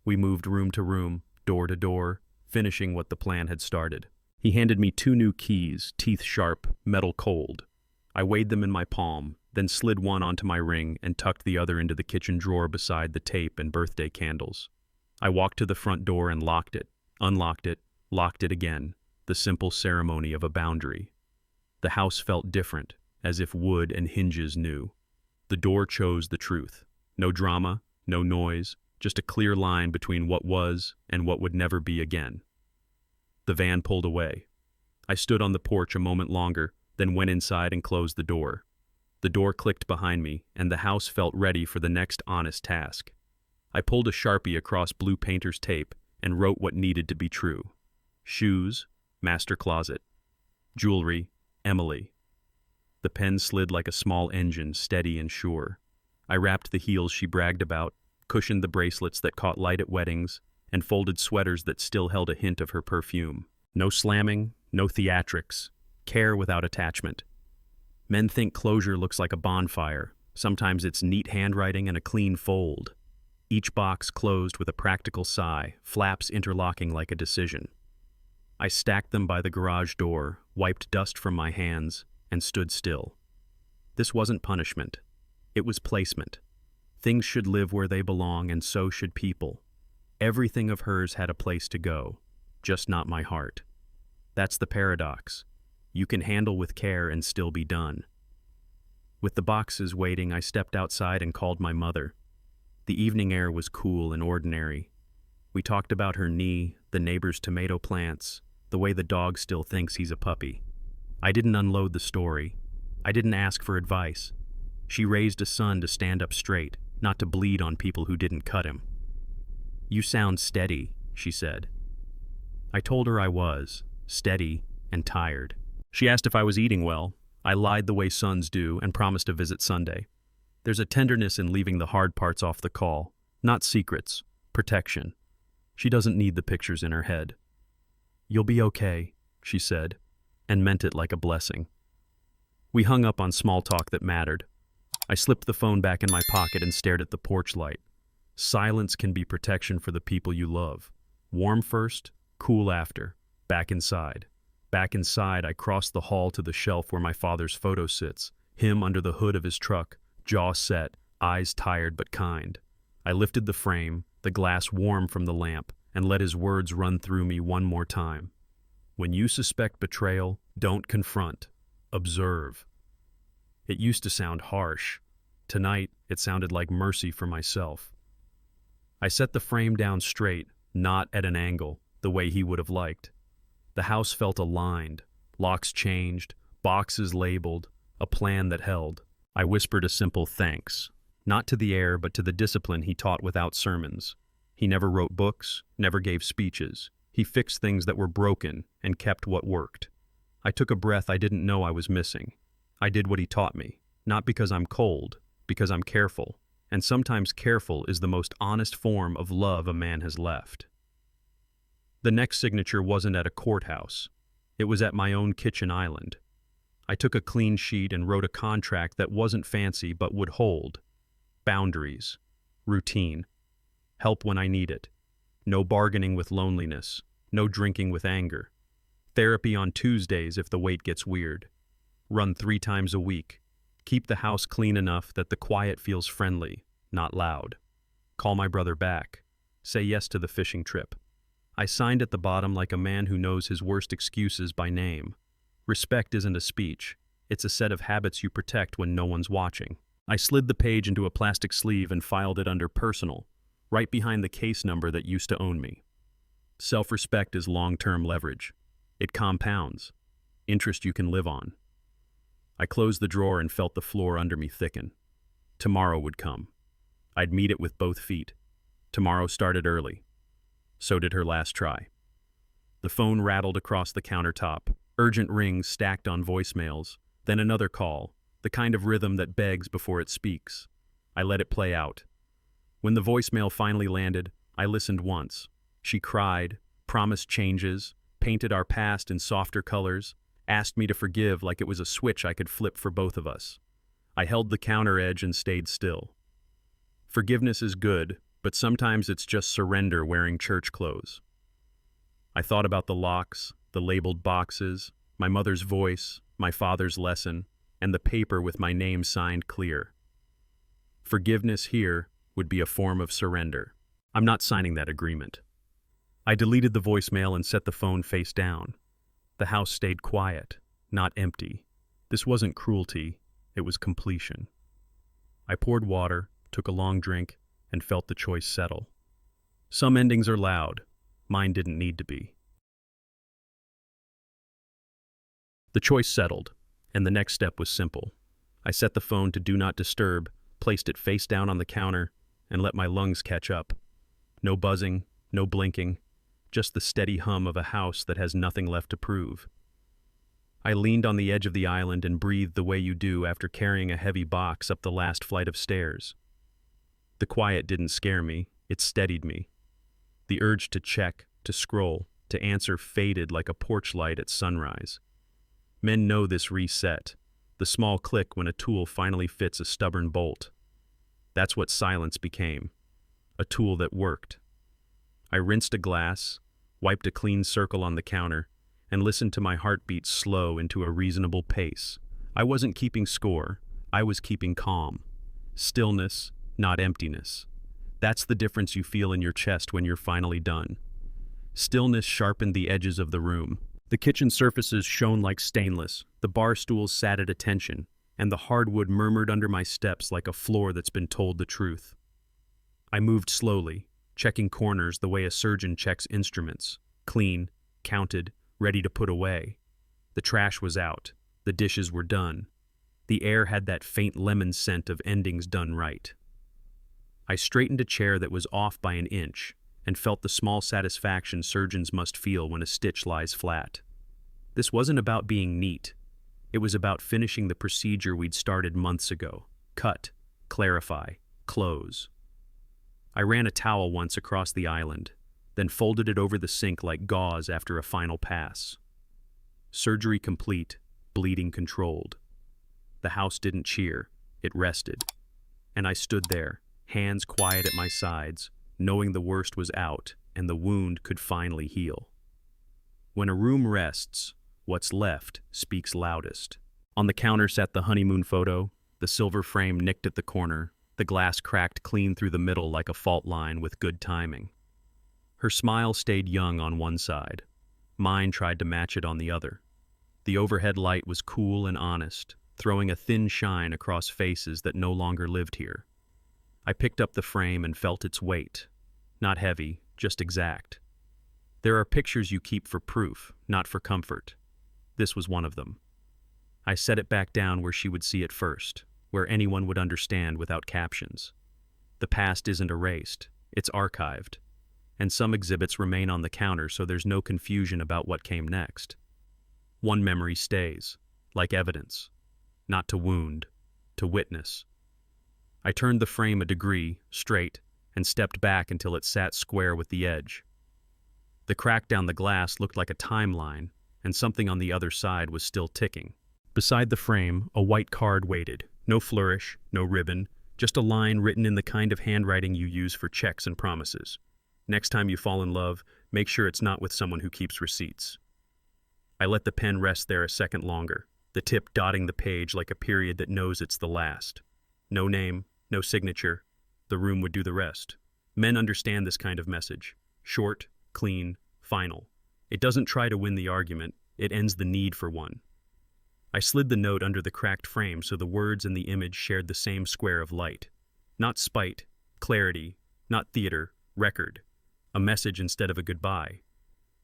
We moved room to room, door to door, finishing what the plan had started. He handed me 2 new keys, teeth sharp, metal cold. I weighed them in my palm, then slid one onto my ring and tucked the other into the kitchen drawer beside the tape and birthday candles. I walked to the front door and locked it, unlocked it, locked it again, the simple ceremony of a boundary. The house felt different, as if wood and hinges knew. The door chose the truth. No drama, no noise, just a clear line between what was and what would never be again. The van pulled away. I stood on the porch a moment longer, then went inside and closed the door. The door clicked behind me, and the house felt ready for the next honest task. I pulled a Sharpie across blue painter's tape and wrote what needed to be true. Shoes, master closet. Jewelry, Emily. The pen slid like a small engine, steady and sure. I wrapped the heels she bragged about, cushioned the bracelets that caught light at weddings, and folded sweaters that still held a hint of her perfume. No slamming, no theatrics. Care without attachment. Men think closure looks like a bonfire. Sometimes it's neat handwriting and a clean fold. Each box closed with a practical sigh, flaps interlocking like a decision. I stacked them by the garage door, wiped dust from my hands, and stood still. This wasn't punishment. It was placement. Things should live where they belong, and so should people. Everything of hers had a place to go, just not my heart. That's the paradox. You can handle with care and still be done. With the boxes waiting, I stepped outside and called my mother. The evening air was cool and ordinary. We talked about her knee, the neighbor's tomato plants, the way the dog still thinks he's a puppy. I didn't unload the story. I didn't ask for advice. She raised a son to stand up straight, not to bleed on people who didn't cut him. "You sound steady," she said. I told her I was, steady and tired. She asked if I was eating well. I lied the way sons do and promised to visit Sunday. There's a tenderness in leaving the hard parts off the call, Not secrets, protection. She doesn't need the pictures in her head. "You'll be okay," she said, and meant it like a blessing. We hung up on small talk that mattered. I slipped the phone back in my pocket and stared at the porch light. Silence can be protection for the people you love. Warm first, cool after. Back inside. Back inside, I crossed the hall to the shelf where my father's photo sits, him under the hood of his truck, jaw set, eyes tired but kind. I lifted the frame, the glass warm from the lamp, and let his words run through me one more time. When you suspect betrayal, don't confront. Observe. It used to sound harsh. Tonight, it sounded like mercy for myself. I set the frame down straight, not at an angle, the way he would have liked. The house felt aligned, locks changed, boxes labeled, a plan that held. I whispered a simple thanks, not to the air but to the discipline he taught without sermons. He never wrote books, never gave speeches. He fixed things that were broken and kept what worked. I took a breath I didn't know I was missing. I did what he taught me, not because I'm cold, because I'm careful, and sometimes careful is the most honest form of love a man has left. The next signature wasn't at a courthouse. It was at my own kitchen island. I took a clean sheet and wrote a contract that wasn't fancy but would hold. Boundaries. Routine. Help when I need it. No bargaining with loneliness. No drinking with anger. Therapy on Tuesdays if the weight gets weird. Run 3 times a week. Keep the house clean enough that the quiet feels friendly, not loud. Call my brother back. Say yes to the fishing trip. I signed at the bottom like a man who knows his worst excuses by name. Respect isn't a speech. It's a set of habits you protect when no one's watching. I slid the page into a plastic sleeve and filed it under personal, right behind the case number that used to own me. Self-respect is long-term leverage. It compounds. Interest you can live on. I closed the drawer and felt the floor under me thicken. Tomorrow would come. I'd meet it with both feet. Tomorrow started early. So did her last try. The phone rattled across the countertop, urgent rings stacked on voicemails, then another call, the kind of rhythm that begs before it speaks. I let it play out. When the voicemail finally landed, I listened once. She cried, promised changes, painted our past in softer colors, asked me to forgive like it was a switch I could flip for both of us. I held the counter edge and stayed still. Forgiveness is good, but sometimes it's just surrender wearing church clothes. I thought about the locks, the labeled boxes, my mother's voice, my father's lesson, and the paper with my name signed clear. Forgiveness here would be a form of surrender. I'm not signing that agreement. I deleted the voicemail and set the phone face down. The house stayed quiet, not empty. This wasn't cruelty, it was completion. I poured water, took a long drink, and felt the choice settle. Some endings are loud. Mine didn't need to be. The choice settled, and the next step was simple. I set the phone to Do Not Disturb, placed it face down on the counter, and let my lungs catch up. No buzzing, no blinking, just the steady hum of a house that has nothing left to prove. I leaned on the edge of the island and breathed the way you do after carrying a heavy box up the last flight of stairs. The quiet didn't scare me, it steadied me. The urge to check, to scroll, to answer faded like a porch light at sunrise. Men know this reset, the small click when a tool finally fits a stubborn bolt. That's what silence became, a tool that worked. I rinsed a glass, wiped a clean circle on the counter, and listened to my heartbeat slow into a reasonable pace. I wasn't keeping score, I was keeping calm. Stillness, not emptiness. That's the difference you feel in your chest when you're finally done. Stillness sharpened the edges of the room. The kitchen surfaces shone like stainless, the bar stools sat at attention, and the hardwood murmured under my steps like a floor that's been told the truth. I moved slowly, checking corners the way a surgeon checks instruments, clean, counted, ready to put away. The trash was out, the dishes were done. The air had that faint lemon scent of endings done right. I straightened a chair that was off by an inch and felt the small satisfaction surgeons must feel when a stitch lies flat. This wasn't about being neat. It was about finishing the procedure we'd started months ago. Cut, clarify, close. I ran a towel once across the island, then folded it over the sink like gauze after a final pass. Surgery complete, bleeding controlled. The house didn't cheer, it rested. And I stood there, hands quiet at my sides, knowing the worst was out and the wound could finally heal. When a room rests, what's left speaks loudest. On the counter sat the honeymoon photo, the silver frame nicked at the corner, the glass cracked clean through the middle like a fault line with good timing. Her smile stayed young on one side. Mine tried to match it on the other. The overhead light was cool and honest, throwing a thin shine across faces that no longer lived here. I picked up the frame and felt its weight. Not heavy, just exact. There are pictures you keep for proof, not for comfort. This was one of them. I set it back down where she would see it first, where anyone would understand without captions. The past isn't erased, it's archived. And some exhibits remain on the counter so there's no confusion about what came next. One memory stays, like evidence. Not to wound, to witness. I turned the frame a degree, straight, and stepped back until it sat square with the edge. The crack down the glass looked like a timeline, and something on the other side was still ticking. Beside the frame, a white card waited. No flourish, no ribbon, just a line written in the kind of handwriting you use for checks and promises. Next time you fall in love, make sure it's not with someone who keeps receipts. I let the pen rest there a second longer, the tip dotting the page like a period that knows it's the last. No name, no signature. The room would do the rest. Men understand this kind of message. Short, clean, final. It doesn't try to win the argument, it ends the need for one. I slid the note under the cracked frame so the words and the image shared the same square of light. Not spite, clarity, not theater, record. A message instead of a goodbye.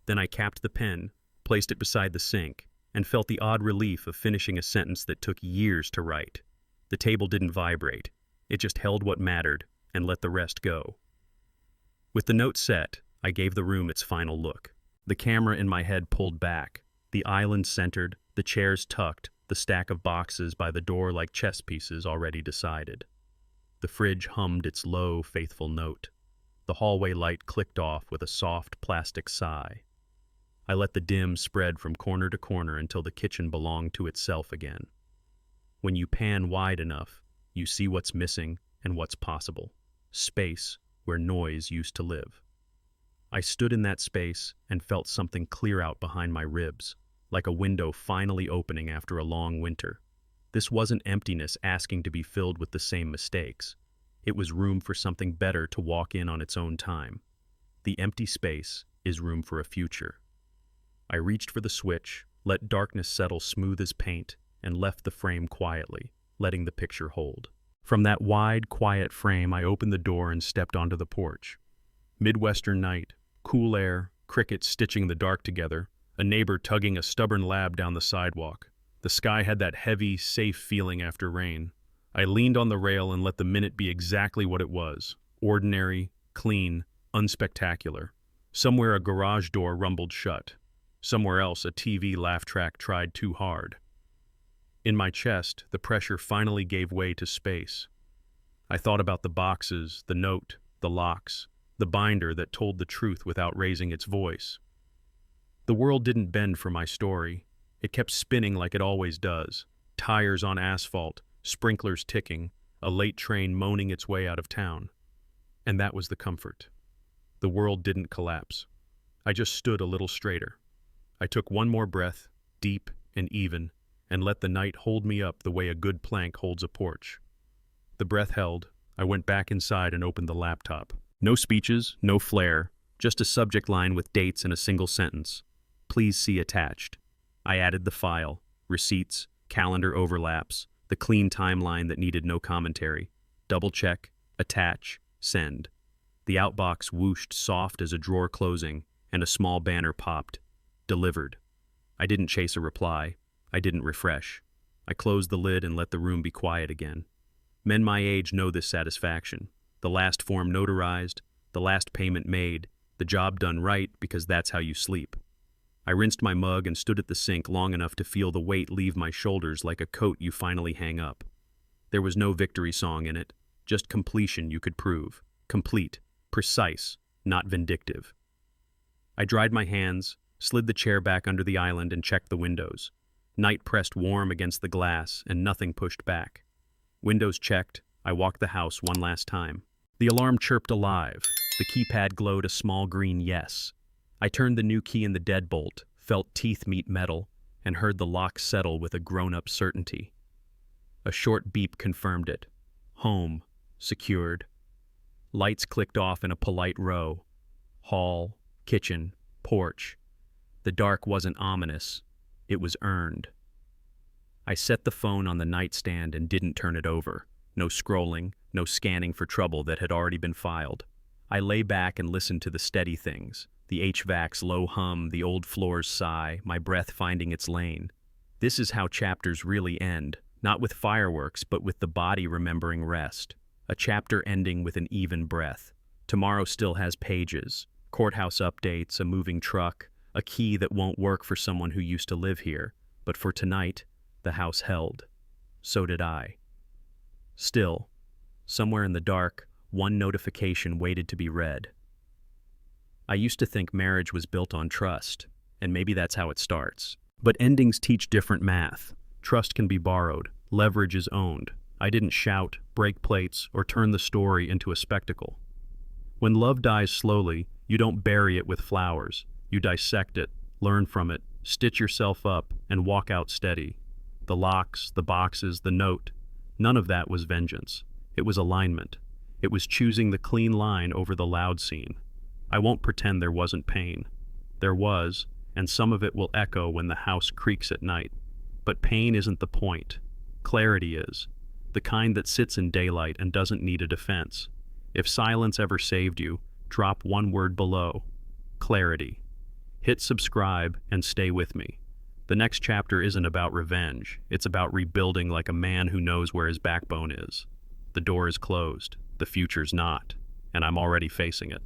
Then I capped the pen, placed it beside the sink, and felt the odd relief of finishing a sentence that took years to write. The table didn't vibrate. It just held what mattered and let the rest go. With the note set, I gave the room its final look. The camera in my head pulled back, the island centered, the chairs tucked, the stack of boxes by the door like chess pieces already decided. The fridge hummed its low, faithful note. The hallway light clicked off with a soft plastic sigh. I let the dim spread from corner to corner until the kitchen belonged to itself again. When you pan wide enough, you see what's missing and what's possible. Space where noise used to live. I stood in that space and felt something clear out behind my ribs, like a window finally opening after a long winter. This wasn't emptiness asking to be filled with the same mistakes. It was room for something better to walk in on its own time. The empty space is room for a future. I reached for the switch, let darkness settle smooth as paint, and left the frame quietly, letting the picture hold. From that wide, quiet frame, I opened the door and stepped onto the porch. Midwestern night, cool air, crickets stitching the dark together, a neighbor tugging a stubborn lab down the sidewalk. The sky had that heavy, safe feeling after rain. I leaned on the rail and let the minute be exactly what it was. Ordinary, clean, unspectacular. Somewhere a garage door rumbled shut. Somewhere else a TV laugh track tried too hard. In my chest, the pressure finally gave way to space. I thought about the boxes, the note, the locks, the binder that told the truth without raising its voice. The world didn't bend for my story. It kept spinning like it always does. Tires on asphalt, sprinklers ticking, a late train moaning its way out of town. And that was the comfort. The world didn't collapse. I just stood a little straighter. I took one more breath, deep and even, and let the night hold me up the way a good plank holds a porch. The breath held. I went back inside and opened the laptop. No speeches, no flair, just a subject line with dates and a single sentence. Please see attached. I added the file, receipts, calendar overlaps, the clean timeline that needed no commentary. Double check, attach, send. The outbox whooshed soft as a drawer closing, and a small banner popped. Delivered. I didn't chase a reply. I didn't refresh. I closed the lid and let the room be quiet again. Men my age know this satisfaction. The last form notarized, the last payment made, the job done right because that's how you sleep. I rinsed my mug and stood at the sink long enough to feel the weight leave my shoulders like a coat you finally hang up. There was no victory song in it, just completion you could prove. Complete, precise, not vindictive. I dried my hands, slid the chair back under the island, and checked the windows. Night pressed warm against the glass, and nothing pushed back. Windows checked, I walked the house one last time. The alarm chirped alive. The keypad glowed a small green yes. I turned the new key in the deadbolt, felt teeth meet metal, and heard the lock settle with a grown-up certainty. A short beep confirmed it. Home, secured. Lights clicked off in a polite row. Hall, kitchen, porch. The dark wasn't ominous. It was earned. I set the phone on the nightstand and didn't turn it over. No scrolling, no scanning for trouble that had already been filed. I lay back and listened to the steady things. The HVAC's low hum, the old floor's sigh, my breath finding its lane. This is how chapters really end, not with fireworks, but with the body remembering rest. A chapter ending with an even breath. Tomorrow still has pages, courthouse updates, a moving truck, a key that won't work for someone who used to live here. But for tonight, the house held. So did I. Still, somewhere in the dark, one notification waited to be read. I used to think marriage was built on trust, and maybe that's how it starts. But endings teach different math. Trust can be borrowed, leverage is owned. I didn't shout, break plates, or turn the story into a spectacle. When love dies slowly, you don't bury it with flowers. You dissect it, learn from it, stitch yourself up, and walk out steady. The locks, the boxes, the note, none of that was vengeance. It was alignment. It was choosing the clean line over the loud scene. I won't pretend there wasn't pain. There was, and some of it will echo when the house creaks at night. But pain isn't the point. Clarity is. The kind that sits in daylight and doesn't need a defense. If silence ever saved you, drop one word below. Clarity. Hit subscribe and stay with me. The next chapter isn't about revenge. It's about rebuilding like a man who knows where his backbone is. The door is closed. The future's not. And I'm already facing it.